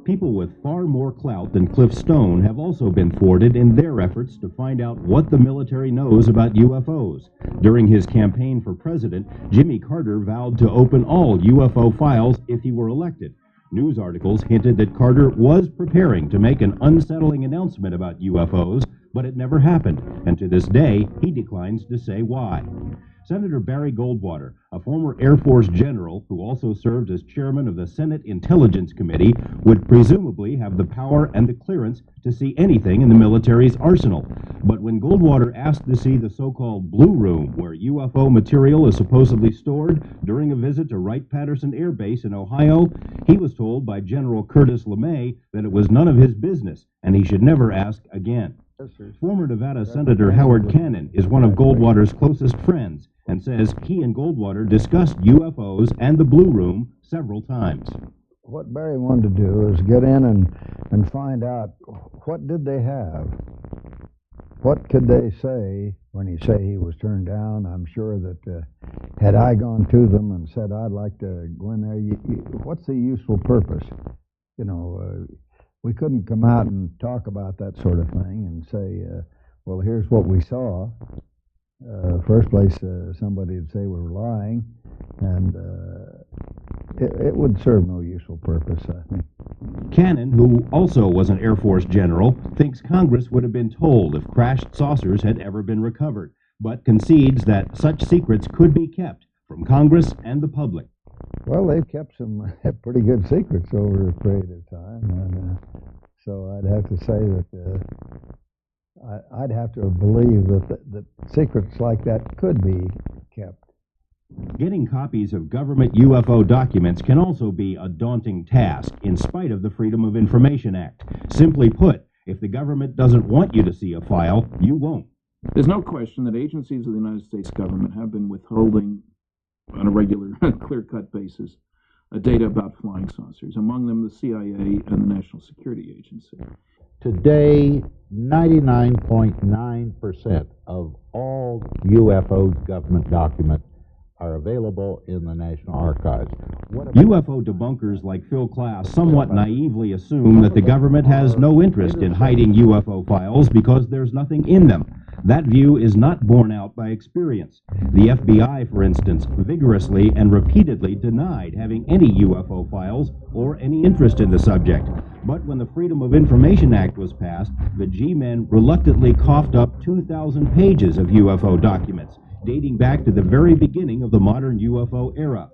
People with far more clout than Cliff Stone have also been thwarted in their efforts to find out what the military knows about UFOs. During his campaign for president, Jimmy Carter vowed to open all UFO files if he were elected. News articles hinted that Carter was preparing to make an unsettling announcement about UFOs, but it never happened, and to this day, he declines to say why. Senator Barry Goldwater, a former Air Force general who also served as chairman of the Senate Intelligence Committee, would presumably have the power and the clearance to see anything in the military's arsenal. But when Goldwater asked to see the so-called Blue Room, where UFO material is supposedly stored, during a visit to Wright-Patterson Air Base in Ohio, he was told by General Curtis LeMay that it was none of his business, and he should never ask again. Former Nevada Senator Howard Cannon is one of Goldwater's closest friends and says he and Goldwater discussed UFOs and the Blue Room several times. What Barry wanted to do is get in and find out what did they have. What could they say when he say he was turned down? I'm sure that had I gone to them and said I'd like to go in there, what's the useful purpose? You know, we couldn't come out and talk about that sort of thing and say, well, here's what we saw. First place, somebody would say we were lying, and it would serve no useful purpose, I think. Cannon, who also was an Air Force general, thinks Congress would have been told if crashed saucers had ever been recovered, but concedes that such secrets could be kept from Congress and the public. Well, they've kept some pretty good secrets over a period of time, and so I'd have to say that I'd have to believe that secrets like that could be kept. Getting copies of government UFO documents can also be a daunting task, in spite of the Freedom of Information Act. Simply put, if the government doesn't want you to see a file, you won't. There's no question that agencies of the United States government have been withholding on a regular, clear-cut basis, data about flying saucers, among them the CIA and the National Security Agency. Today, 99.9% of all UFO government documents are available in the National Archives. UFO debunkers like Phil Klass somewhat naively assume that the government has no interest in hiding UFO files because there's nothing in them. That view is not borne out by experience. The FBI, for instance, vigorously and repeatedly denied having any UFO files or any interest in the subject. But when the Freedom of Information Act was passed, the G-men reluctantly coughed up 2,000 pages of UFO documents, dating back to the very beginning of the modern UFO era.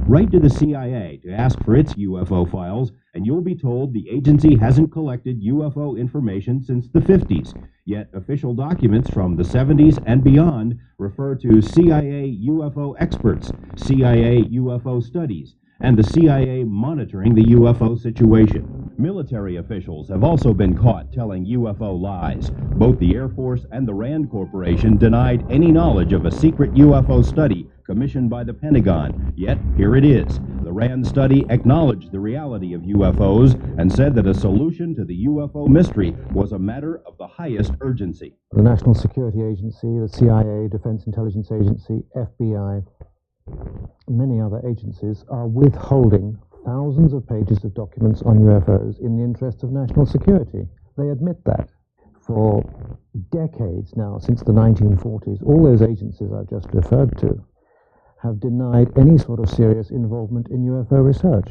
Write to the CIA to ask for its UFO files, and you'll be told the agency hasn't collected UFO information since the 50s. Yet official documents from the 70s and beyond refer to CIA UFO experts, CIA UFO studies, and the CIA monitoring the UFO situation. Military officials have also been caught telling UFO lies. Both the Air Force and the RAND Corporation denied any knowledge of a secret UFO study commissioned by the Pentagon. Yet, here it is. The RAND study acknowledged the reality of UFOs and said that a solution to the UFO mystery was a matter of the highest urgency. The National Security Agency, the CIA, Defense Intelligence Agency, FBI, many other agencies are withholding thousands of pages of documents on UFOs in the interest of national security. They admit that. For decades now, since the 1940s, all those agencies I've just referred to have denied any sort of serious involvement in UFO research.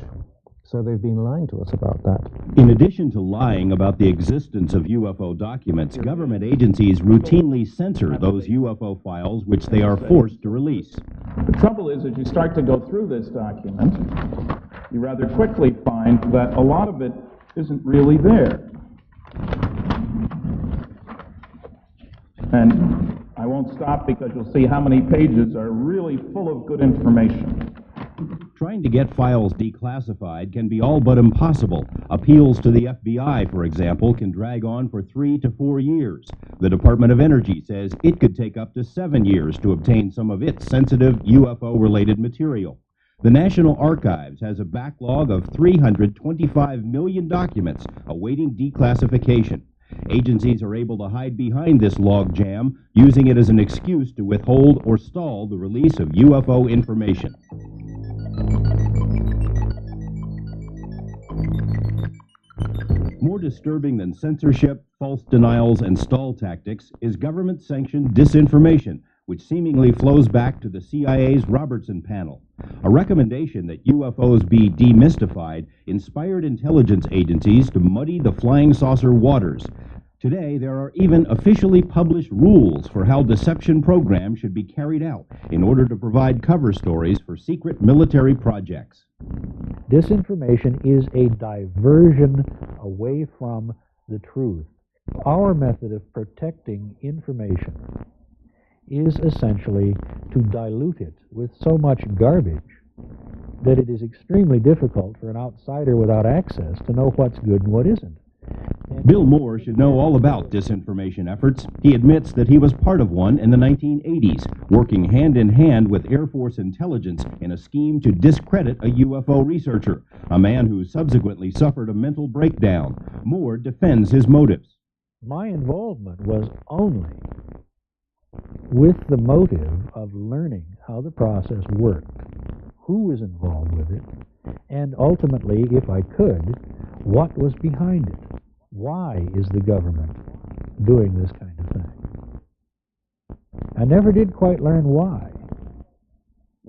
So they've been lying to us about that. In addition to lying about the existence of UFO documents, government agencies routinely censor those UFO files which they are forced to release. The trouble is, as you start to go through this document, you rather quickly find that a lot of it isn't really there. And I won't stop because you'll see how many pages are really full of good information. Trying to get files declassified can be all but impossible. Appeals to the FBI, for example, can drag on for 3 to 4 years. The Department of Energy says it could take up to 7 years to obtain some of its sensitive UFO-related material. The National Archives has a backlog of 325 million documents awaiting declassification. Agencies are able to hide behind this logjam, using it as an excuse to withhold or stall the release of UFO information. More disturbing than censorship, false denials, and stall tactics is government-sanctioned disinformation, which seemingly flows back to the CIA's Robertson panel. A recommendation that UFOs be demystified inspired intelligence agencies to muddy the flying saucer waters. Today, there are even officially published rules for how deception programs should be carried out in order to provide cover stories for secret military projects. Disinformation is a diversion away from the truth. Our method of protecting information is essentially to dilute it with so much garbage that it is extremely difficult for an outsider without access to know what's good and what isn't. Bill Moore should know all about disinformation efforts. He admits that he was part of one in the 1980s, working hand in hand with Air Force intelligence in a scheme to discredit a UFO researcher, a man who subsequently suffered a mental breakdown. Moore defends his motives. My involvement was only with the motive of learning how the process worked, who was involved with it, and ultimately, if I could, what was behind it. Why is the government doing this kind of thing? I never did quite learn why,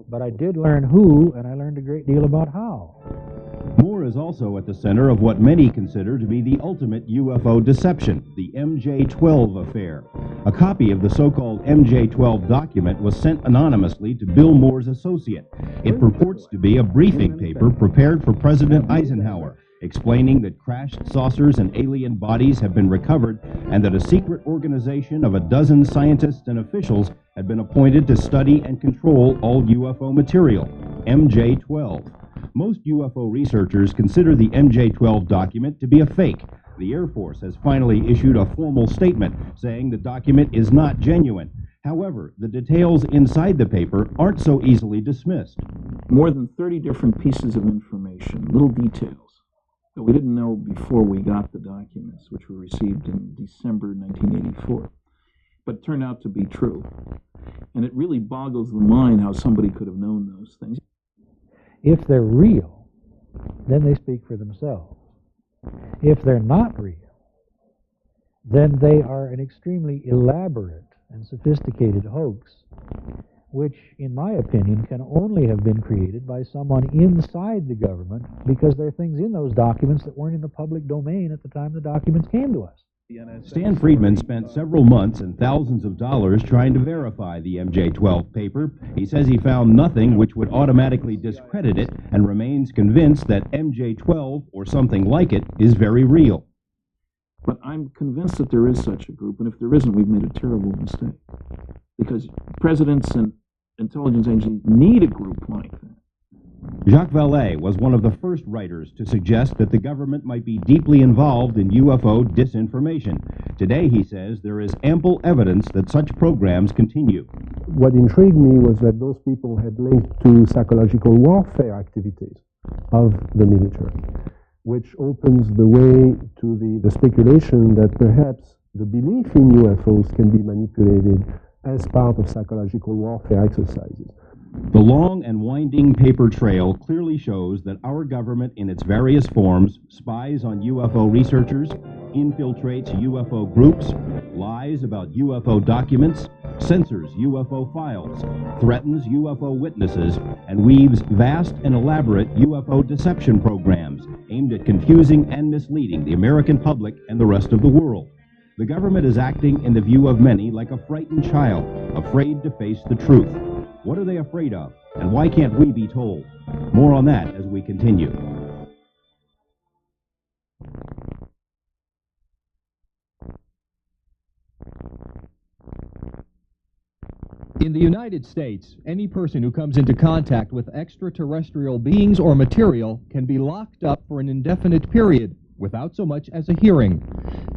but I did learn who, and I learned a great deal about how. Moore is also at the center of what many consider to be the ultimate UFO deception, the MJ-12 affair. A copy of the so-called MJ-12 document was sent anonymously to Bill Moore's associate. It purports to be a briefing paper prepared for President Eisenhower, explaining that crashed saucers and alien bodies have been recovered and that a secret organization of a dozen scientists and officials had been appointed to study and control all UFO material. MJ-12. Most UFO researchers consider the MJ-12 document to be a fake. The Air Force has finally issued a formal statement saying the document is not genuine. However, the details inside the paper aren't so easily dismissed. More than 30 different pieces of information, little details that we didn't know before we got the documents, which were received in December 1984, but turned out to be true. And it really boggles the mind how somebody could have known those things. If they're real, then they speak for themselves. If they're not real, then they are an extremely elaborate and sophisticated hoax, which, in my opinion, can only have been created by someone inside the government, because there are things in those documents that weren't in the public domain at the time the documents came to us. Stan Friedman spent several months and thousands of dollars trying to verify the MJ-12 paper. He says he found nothing which would automatically discredit it and remains convinced that MJ-12, or something like it, is very real. But I'm convinced that there is such a group, and if there isn't, we've made a terrible mistake. Because presidents and intelligence agencies need a group like that. Jacques Vallée was one of the first writers to suggest that the government might be deeply involved in UFO disinformation. Today, he says, there is ample evidence that such programs continue. What intrigued me was that those people had linked to psychological warfare activities of the military, which opens the way to the speculation that perhaps the belief in UFOs can be manipulated as part of psychological warfare exercises. The long and winding paper trail clearly shows that our government in its various forms spies on UFO researchers, infiltrates UFO groups, lies about UFO documents, censors UFO files, threatens UFO witnesses, and weaves vast and elaborate UFO deception programs aimed at confusing and misleading the American public and the rest of the world. The government is acting, in the view of many, like a frightened child, afraid to face the truth. What are they afraid of, and why can't we be told? More on that as we continue. In the United States, any person who comes into contact with extraterrestrial beings or material can be locked up for an indefinite period, without so much as a hearing.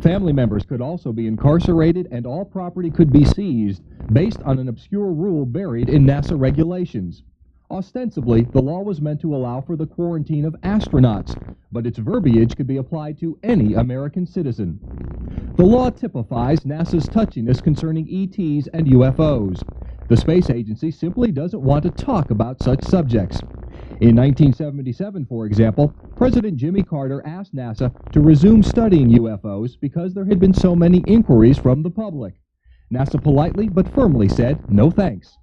Family members could also be incarcerated, and all property could be seized, based on an obscure rule buried in NASA regulations. Ostensibly, the law was meant to allow for the quarantine of astronauts, but its verbiage could be applied to any American citizen. The law typifies NASA's touchiness concerning ETs and UFOs. The space agency simply doesn't want to talk about such subjects. In 1977, for example, President Jimmy Carter asked NASA to resume studying UFOs because there had been so many inquiries from the public. NASA politely but firmly said, no thanks.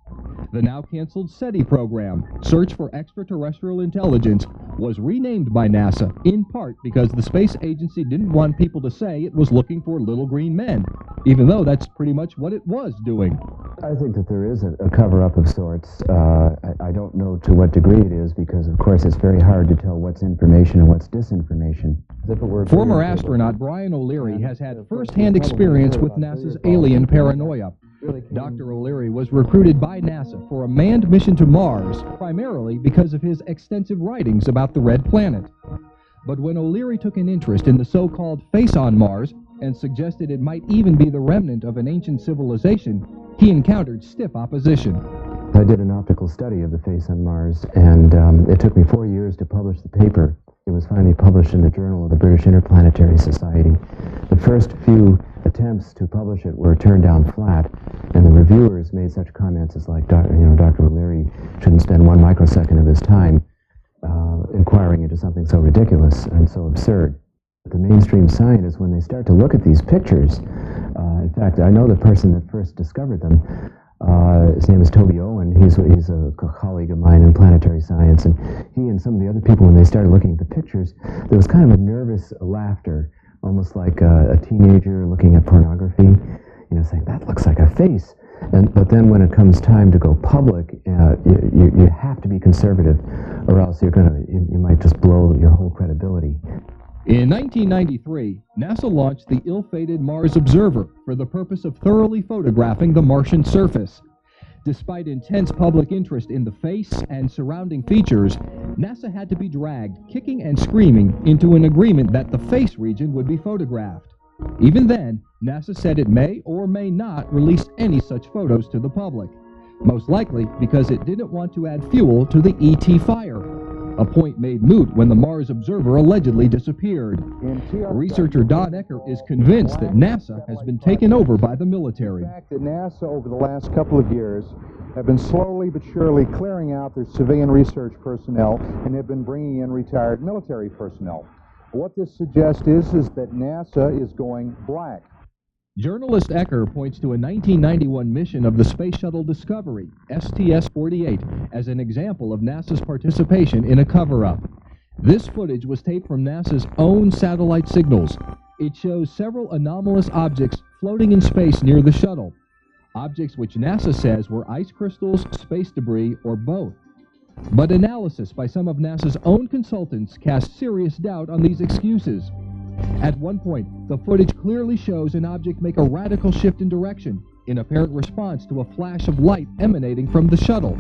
The now canceled SETI program, Search for Extraterrestrial Intelligence, was renamed by NASA, in part because the space agency didn't want people to say it was looking for little green men, even though that's pretty much what it was doing. I think that there is a cover-up of sorts. I don't know to what degree it is, because of course it's very hard to tell what's information and what's disinformation. Former astronaut Bryan O'Leary has had first-hand experience with NASA's alien paranoia. Dr. O'Leary was recruited by NASA for a manned mission to Mars, primarily because of his extensive writings about the Red Planet. But when O'Leary took an interest in the so-called face on Mars and suggested it might even be the remnant of an ancient civilization, he encountered stiff opposition. I did an optical study of the face on Mars, and it took me 4 years to publish the paper. It was finally published in the Journal of the British Interplanetary Society. The first few attempts to publish it were turned down flat, and the reviewers made such comments as like, Dr. O'Leary shouldn't spend 1 microsecond of his time inquiring into something so ridiculous and so absurd. The mainstream scientists, when they start to look at these pictures, in fact, I know the person that first discovered them. His name is Toby Owen. He's a colleague of mine in planetary science, and he and some of the other people, when they started looking at the pictures, there was kind of a nervous laughter, almost like a teenager looking at pornography, saying, that looks like a face. But then when it comes time to go public, you have to be conservative, or else you might just blow your whole credibility. In 1993, NASA launched the ill-fated Mars Observer for the purpose of thoroughly photographing the Martian surface. Despite intense public interest in the face and surrounding features, NASA had to be dragged, kicking and screaming, into an agreement that the face region would be photographed. Even then, NASA said it may or may not release any such photos to the public, most likely because it didn't want to add fuel to the ET fire, a point made moot when the Mars Observer allegedly disappeared. Researcher Don Ecker is convinced that NASA has been taken over by the military. The fact that NASA over the last couple of years have been slowly but surely clearing out their civilian research personnel and have been bringing in retired military personnel. What this suggests is that NASA is going black. Journalist Ecker points to a 1991 mission of the Space Shuttle Discovery, STS-48, as an example of NASA's participation in a cover-up. This footage was taped from NASA's own satellite signals. It shows several anomalous objects floating in space near the shuttle, objects which NASA says were ice crystals, space debris, or both. But analysis by some of NASA's own consultants cast serious doubt on these excuses. At one point, the footage clearly shows an object make a radical shift in direction, in apparent response to a flash of light emanating from the shuttle.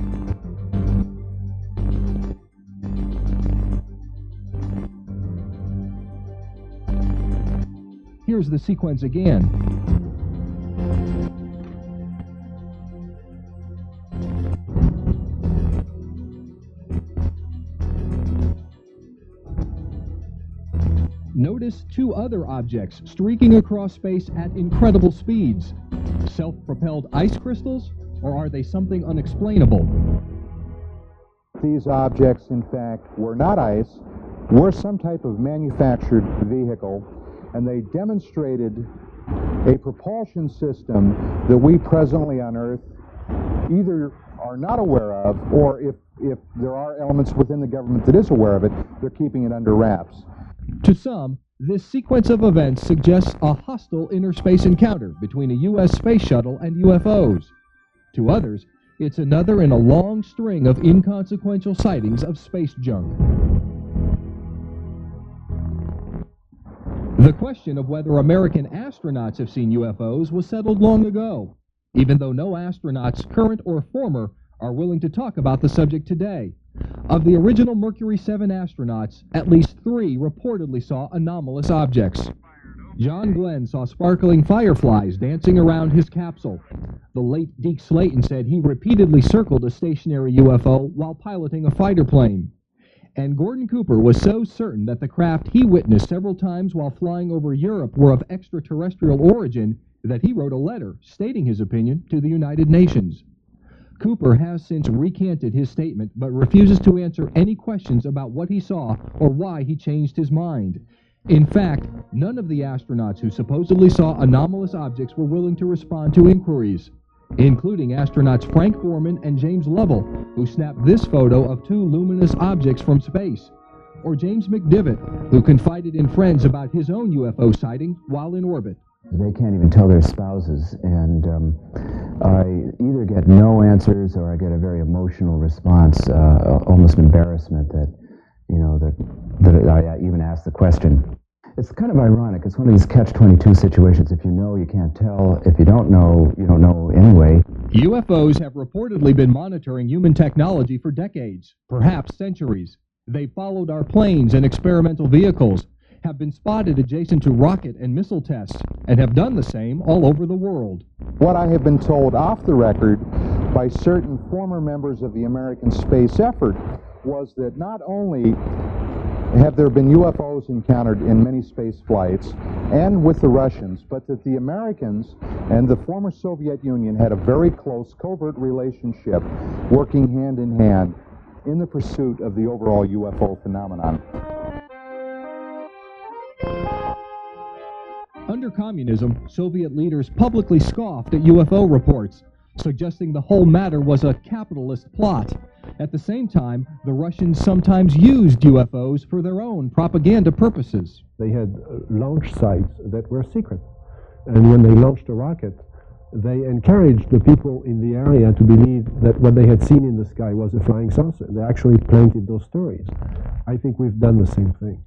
Here's the sequence again. Notice two other objects streaking across space at incredible speeds. Self-propelled ice crystals, or are they something unexplainable? These objects, in fact, were not ice, were some type of manufactured vehicle, and they demonstrated a propulsion system that we presently on Earth either are not aware of, or if there are elements within the government that is aware of it, they're keeping it under wraps. To some, this sequence of events suggests a hostile inner space encounter between a U.S. space shuttle and UFOs. To others, it's another in a long string of inconsequential sightings of space junk. The question of whether American astronauts have seen UFOs was settled long ago, even though no astronauts, current or former, are willing to talk about the subject today. Of the original Mercury 7 astronauts, at least 3 reportedly saw anomalous objects. John Glenn saw sparkling fireflies dancing around his capsule. The late Deke Slayton said he repeatedly circled a stationary UFO while piloting a fighter plane. And Gordon Cooper was so certain that the craft he witnessed several times while flying over Europe were of extraterrestrial origin that he wrote a letter stating his opinion to the United Nations. Cooper has since recanted his statement, but refuses to answer any questions about what he saw or why he changed his mind. In fact, none of the astronauts who supposedly saw anomalous objects were willing to respond to inquiries, including astronauts Frank Borman and James Lovell, who snapped this photo of 2 luminous objects from space, or James McDivitt, who confided in friends about his own UFO sighting while in orbit. They can't even tell their spouses, and I either get no answers or I get a very emotional response, almost embarrassment that, you know, that I even ask the question. It's kind of ironic. It's one of these catch-22 situations. If you know, you can't tell. If you don't know, you don't know anyway. UFOs have reportedly been monitoring human technology for decades, perhaps centuries. They followed our planes and experimental vehicles, have been spotted adjacent to rocket and missile tests, and have done the same all over the world. What I have been told off the record by certain former members of the American space effort was that not only have there been UFOs encountered in many space flights and with the Russians, but that the Americans and the former Soviet Union had a very close covert relationship, working hand in hand in the pursuit of the overall UFO phenomenon. Under communism, Soviet leaders publicly scoffed at UFO reports, suggesting the whole matter was a capitalist plot. At the same time, the Russians sometimes used UFOs for their own propaganda purposes. They had launch sites that were secret, and when they launched a rocket, they encouraged the people in the area to believe that what they had seen in the sky was a flying saucer. They actually planted those stories. I think we've done the same thing.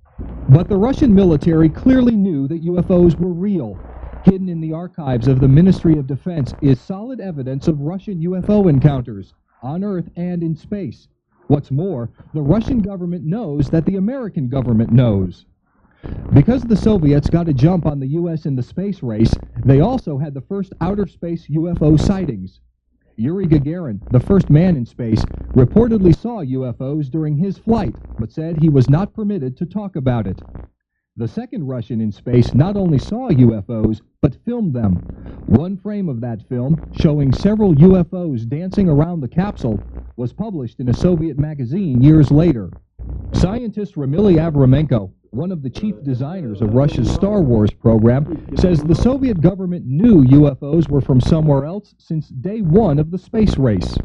But the Russian military clearly knew that UFOs were real. Hidden in the archives of the Ministry of Defense is solid evidence of Russian UFO encounters, on Earth and in space. What's more, the Russian government knows that the American government knows. Because the Soviets got a jump on the U.S. in the space race, they also had the first outer space UFO sightings. Yuri Gagarin, the first man in space, reportedly saw UFOs during his flight, but said he was not permitted to talk about it. The second Russian in space not only saw UFOs, but filmed them. One frame of that film, showing several UFOs dancing around the capsule, was published in a Soviet magazine years later. Scientist Ramily Avramenko, one of the chief designers of Russia's Star Wars program, says the Soviet government knew UFOs were from somewhere else since day one of the space race.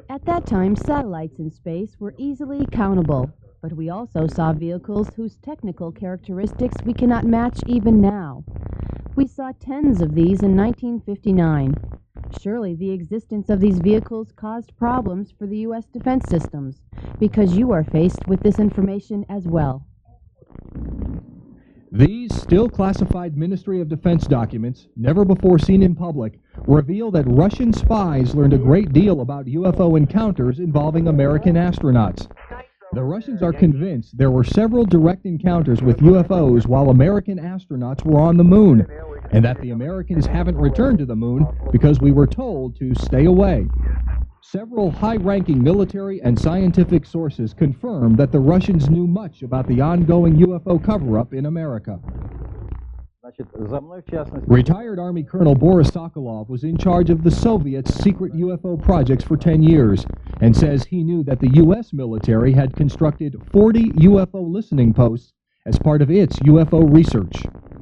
At that time, satellites in space were easily countable, but we also saw vehicles whose technical characteristics we cannot match even now. We saw tens of these in 1959. Surely the existence of these vehicles caused problems for the U.S. defense systems, because you are faced with this information as well. These still classified Ministry of Defense documents, never before seen in public, reveal that Russian spies learned a great deal about UFO encounters involving American astronauts. The Russians are convinced there were several direct encounters with UFOs while American astronauts were on the moon, and that the Americans haven't returned to the moon because we were told to stay away. Several high-ranking military and scientific sources confirm that the Russians knew much about the ongoing UFO cover-up in America. Retired Army Colonel Boris Sokolov was in charge of the Soviets' secret UFO projects for 10 years and says he knew that the U.S. military had constructed 40 UFO listening posts as part of its UFO research.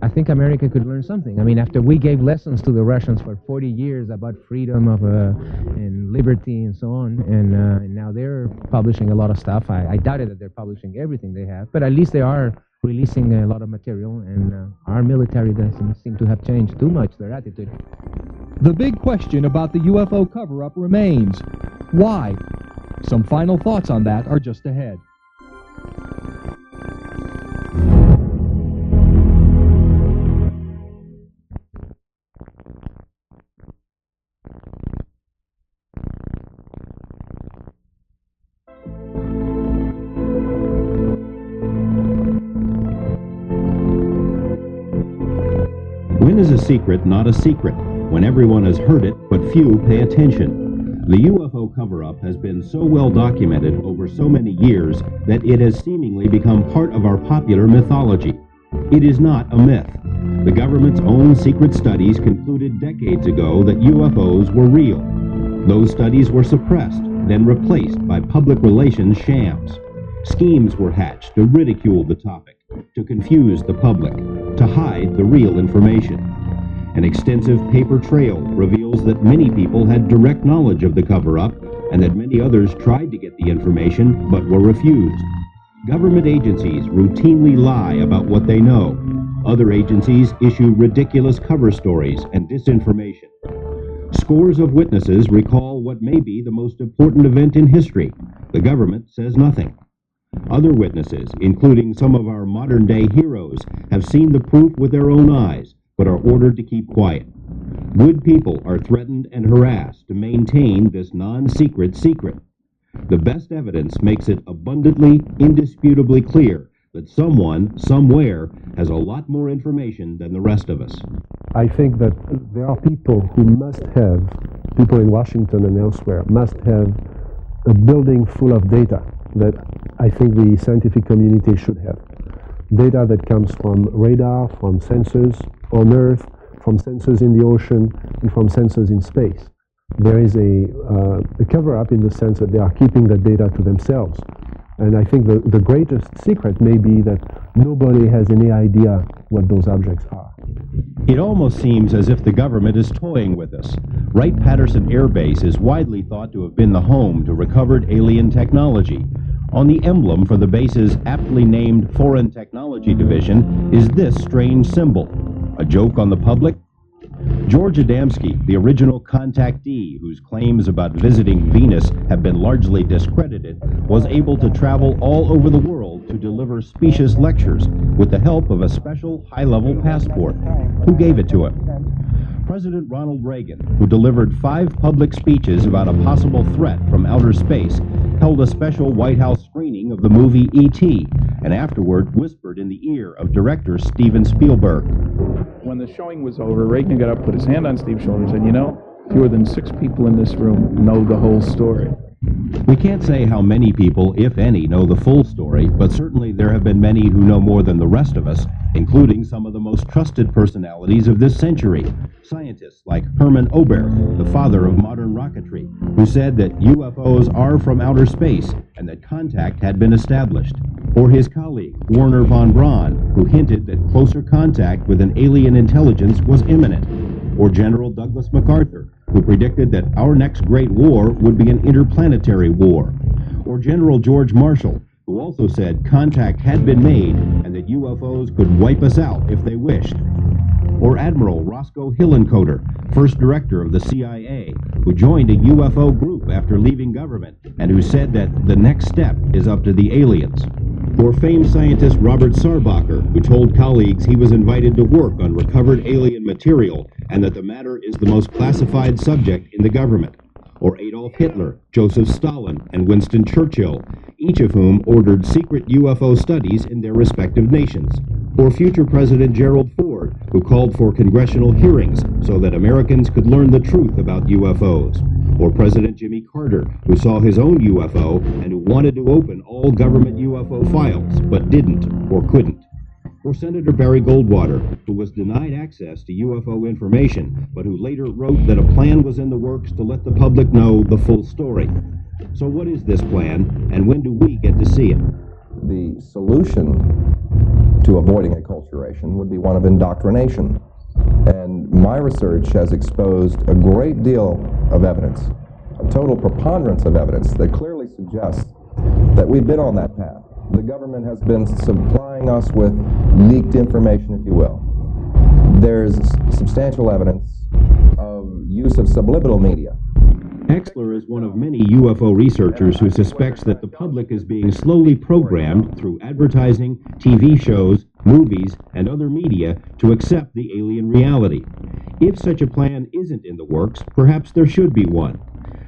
I think America could learn something. I mean, after we gave lessons to the Russians for 40 years about freedom of and liberty and so on, and now they're publishing a lot of stuff. I doubted that they're publishing everything they have, but at least they are releasing a lot of material, and our military doesn't seem to have changed too much their attitude. The big question about the UFO cover-up remains. Why? Some final thoughts on that are just ahead. When is a secret not a secret? When everyone has heard it, but few pay attention. The UFO cover-up has been so well documented over so many years that it has seemingly become part of our popular mythology. It is not a myth. The government's own secret studies concluded decades ago that UFOs were real. Those studies were suppressed, then replaced by public relations shams. Schemes were hatched to ridicule the topic, to confuse the public, to hide the real information. An extensive paper trail reveals that many people had direct knowledge of the cover-up and that many others tried to get the information but were refused. Government agencies routinely lie about what they know. Other agencies issue ridiculous cover stories and disinformation. Scores of witnesses recall what may be the most important event in history. The government says nothing. Other witnesses, including some of our modern-day heroes, have seen the proof with their own eyes, but are ordered to keep quiet. Good people are threatened and harassed to maintain this non-secret secret. The best evidence makes it abundantly, indisputably clear that someone, somewhere, has a lot more information than the rest of us. I think that there are people who must have, people in Washington and elsewhere, must have a building full of data that I think the scientific community should have. Data that comes from radar, from sensors on Earth, from sensors in the ocean, and from sensors in space. There is a cover-up in the sense that they are keeping the data to themselves. And I think the greatest secret may be that nobody has any idea what those objects are. It almost seems as if the government is toying with us. Wright-Patterson Air Base is widely thought to have been the home to recovered alien technology. On the emblem for the base's aptly named Foreign Technology Division is this strange symbol. A joke on the public? George Adamski, the original contactee whose claims about visiting Venus have been largely discredited, was able to travel all over the world to deliver specious lectures with the help of a special high-level passport. Who gave it to him? President Ronald Reagan, who delivered 5 public speeches about a possible threat from outer space, held a special White House screening of the movie E.T., and afterward whispered in the ear of director Steven Spielberg. When the showing was over, Reagan got up, put his hand on Steve's shoulder, and said, "You know, fewer than 6 people in this room know the whole story." We can't say how many people, if any, know the full story, but certainly there have been many who know more than the rest of us, including some of the most trusted personalities of this century. Scientists like Hermann Oberth, the father of modern rocketry, who said that UFOs are from outer space and that contact had been established. Or his colleague, Wernher von Braun, who hinted that closer contact with an alien intelligence was imminent. Or General Douglas MacArthur, who predicted that our next great war would be an interplanetary war. Or General George Marshall, who also said contact had been made and that UFOs could wipe us out if they wished. Or Admiral Roscoe Hillenkoetter, first director of the CIA, who joined a UFO group after leaving government and who said that the next step is up to the aliens. Or famed scientist Robert Sarbacher, who told colleagues he was invited to work on recovered alien material and that the matter is the most classified subject in the government. Or Adolf Hitler, Joseph Stalin, and Winston Churchill, each of whom ordered secret UFO studies in their respective nations. Or future President Gerald Ford, who called for congressional hearings so that Americans could learn the truth about UFOs. Or President Jimmy Carter, who saw his own UFO and who wanted to open all government UFO files, but didn't or couldn't. Or Senator Barry Goldwater, who was denied access to UFO information, but who later wrote that a plan was in the works to let the public know the full story. So what is this plan, and when do we get to see it? The solution to avoiding acculturation would be one of indoctrination. And my research has exposed a great deal of evidence, a total preponderance of evidence that clearly suggests that we've been on that path. The government has been supplying us with leaked information, if you will. There's substantial evidence of use of subliminal media. Exler is one of many UFO researchers who suspects that the public is being slowly programmed through advertising, TV shows, movies, and other media to accept the alien reality. If such a plan isn't in the works, perhaps there should be one.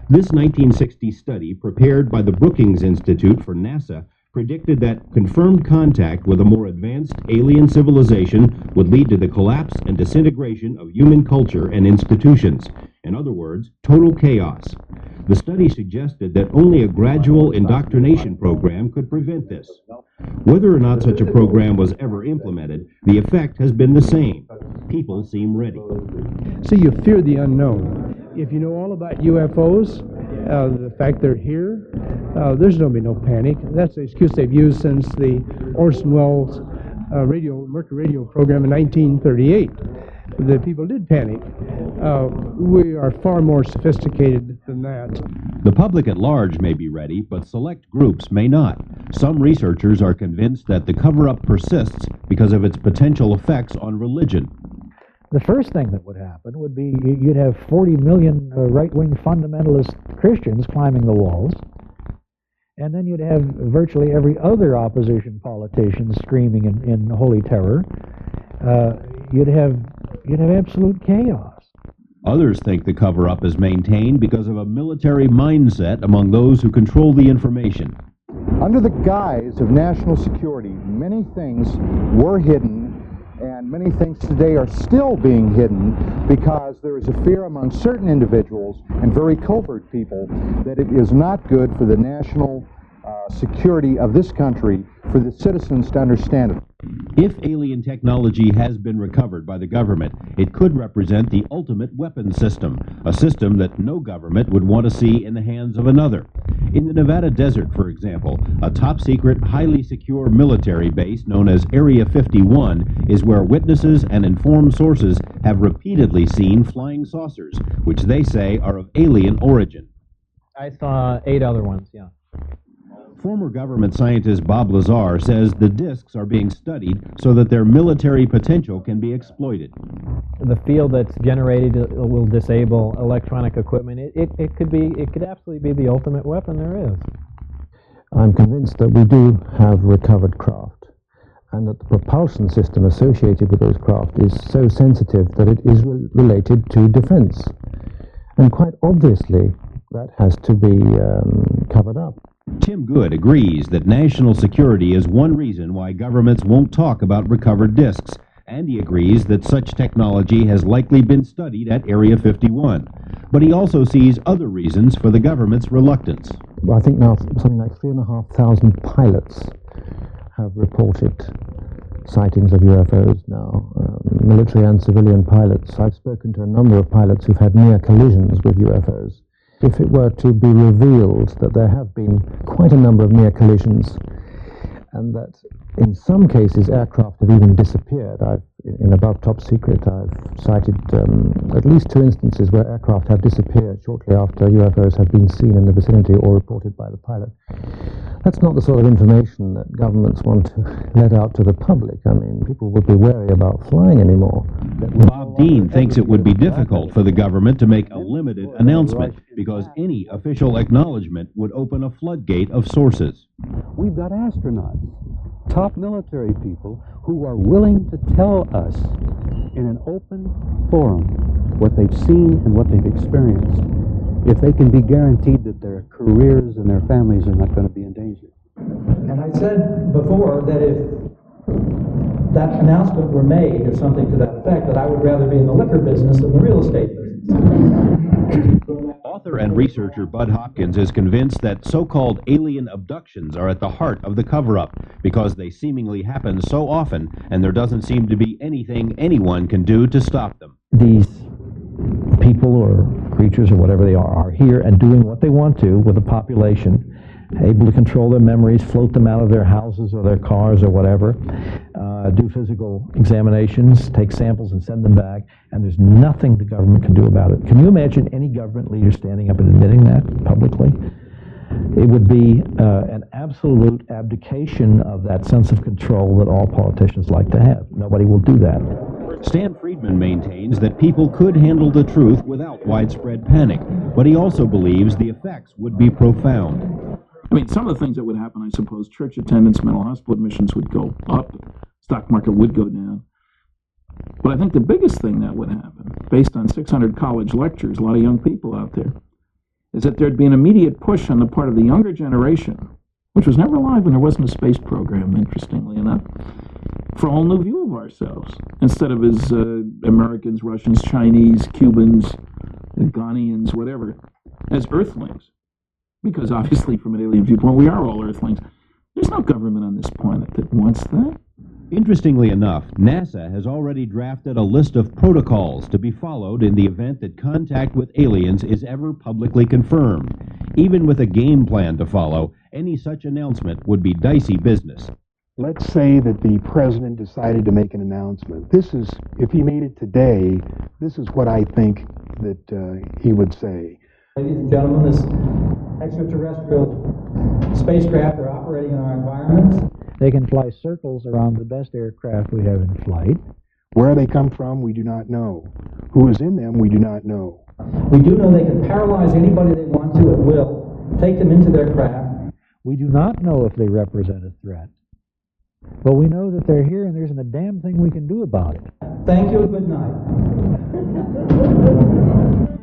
This 1960 study, prepared by the Brookings Institute for NASA, predicted that confirmed contact with a more advanced alien civilization would lead to the collapse and disintegration of human culture and institutions. In other words, total chaos. The study suggested that only a gradual indoctrination program could prevent this. Whether or not such a program was ever implemented, the effect has been the same. People seem ready. So you fear the unknown. If you know all about UFOs, the fact they're here, there's going to be no panic. That's the excuse they've used since the Orson Welles Mercury radio program in 1938. The people did panic. We are far more sophisticated than that. The public at large may be ready, but select groups may not. Some researchers are convinced that the cover-up persists because of its potential effects on religion. The first thing that would happen would be you'd have 40 million right-wing fundamentalist Christians climbing the walls, and then you'd have virtually every other opposition politician screaming in holy terror. You'd have absolute chaos. Others think the cover-up is maintained because of a military mindset among those who control the information. Under the guise of national security, many things were hidden, and many things today are still being hidden because there is a fear among certain individuals and very covert people that it is not good for the national security of this country for the citizens to understand it. If alien technology has been recovered by the government, it could represent the ultimate weapons system, a system that no government would want to see in the hands of another. In the Nevada desert, for example, a top-secret, highly secure military base known as Area 51 is where witnesses and informed sources have repeatedly seen flying saucers, which they say are of alien origin. I saw 8 other ones, yeah. Former government scientist Bob Lazar says the discs are being studied so that their military potential can be exploited. The field that's generated will disable electronic equipment. It could absolutely be the ultimate weapon there is. I'm convinced that we do have recovered craft, and that the propulsion system associated with those craft is so sensitive that it is related to defense. And quite obviously, that has to be covered up. Tim Good agrees that national security is one reason why governments won't talk about recovered discs, and he agrees that such technology has likely been studied at Area 51. But he also sees other reasons for the government's reluctance. Well, I think now something like 3,500 pilots have reported sightings of UFOs now, military and civilian pilots. I've spoken to a number of pilots who've had near collisions with UFOs. If it were to be revealed that there have been quite a number of near collisions, and that in some cases aircraft have even disappeared. In Above Top Secret, I've cited at least 2 instances where aircraft have disappeared shortly after UFOs have been seen in the vicinity or reported by the pilot. That's not the sort of information that governments want to let out to the public. I mean, people would be wary about flying anymore. Bob Dean thinks it would be difficult for the government to make a limited announcement because any official acknowledgement would open a floodgate of sources. We've got astronauts, top military people who are willing to tell us in an open forum what they've seen and what they've experienced, if they can be guaranteed that their careers and their families are not going to be in danger. And I said before that if that announcement were made or something to that effect, that I would rather be in the liquor business than the real estate business. Author and researcher Bud Hopkins is convinced that so-called alien abductions are at the heart of the cover-up because they seemingly happen so often and there doesn't seem to be anything anyone can do to stop them. These people or creatures or whatever they are here and doing what they want to with the population, able to control their memories, float them out of their houses or their cars or whatever, do physical examinations, take samples and send them back, and there's nothing the government can do about it. Can you imagine any government leader standing up and admitting that publicly? It would be an absolute abdication of that sense of control that all politicians like to have. Nobody will do that. Stan Friedman maintains that people could handle the truth without widespread panic, but he also believes the effects would be profound. I mean, some of the things that would happen, I suppose, church attendance, mental hospital admissions would go up, stock market would go down. But I think the biggest thing that would happen, based on 600 college lectures, a lot of young people out there, is that there'd be an immediate push on the part of the younger generation, which was never alive when there wasn't a space program, interestingly enough, for a whole new view of ourselves, instead of as Americans, Russians, Chinese, Cubans, Ghanaians, whatever, as Earthlings. Because obviously, from an alien viewpoint, we are all Earthlings. There's no government on this planet that wants that. Interestingly enough, NASA has already drafted a list of protocols to be followed in the event that contact with aliens is ever publicly confirmed. Even with a game plan to follow, any such announcement would be dicey business. Let's say that the president decided to make an announcement. This is, if he made it today, this is what I think that he would say. Ladies and gentlemen, this extraterrestrial spacecraft are operating in our environments. They can fly circles around the best aircraft we have in flight. Where they come from, we do not know. Who is in them, we do not know. We do know they can paralyze anybody they want to at will, take them into their craft. We do not know if they represent a threat, but we know that they're here and there isn't a damn thing we can do about it. Thank you and good night.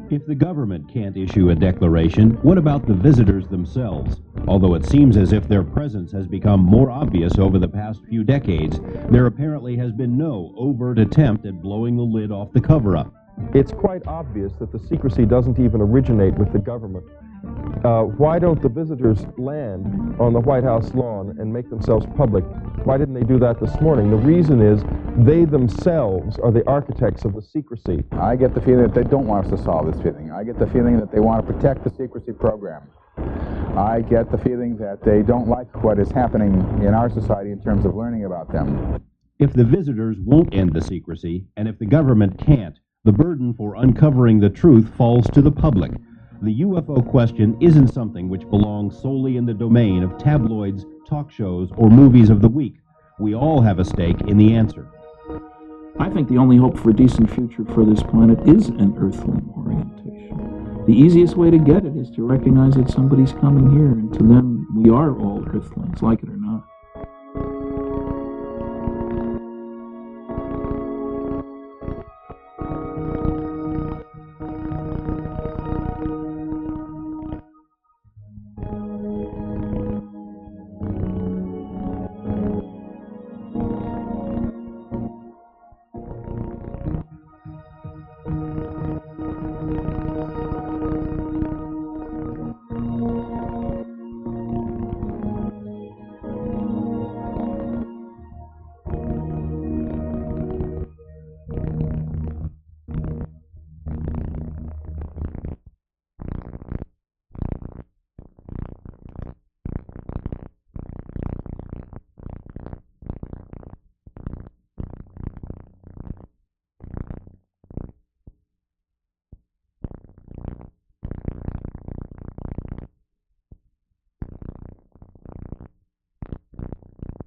If the government can't issue a declaration, what about the visitors themselves? Although it seems as if their presence has become more obvious over the past few decades, there apparently has been no overt attempt at blowing the lid off the cover-up. It's quite obvious that the secrecy doesn't even originate with the government. Why don't the visitors land on the White House lawn and make themselves public? Why didn't they do that this morning? The reason is they themselves are the architects of the secrecy. I get the feeling that they don't want us to solve this feeling. I get the feeling that they want to protect the secrecy program. I get the feeling that they don't like what is happening in our society in terms of learning about them. If the visitors won't end the secrecy, and if the government can't, the burden for uncovering the truth falls to the public. The UFO question isn't something which belongs solely in the domain of tabloids, talk shows, or movies of the week. We all have a stake in the answer. I think the only hope for a decent future for this planet is an Earthling orientation. The easiest way to get it is to recognize that somebody's coming here, and to them, we are all Earthlings, like it or not.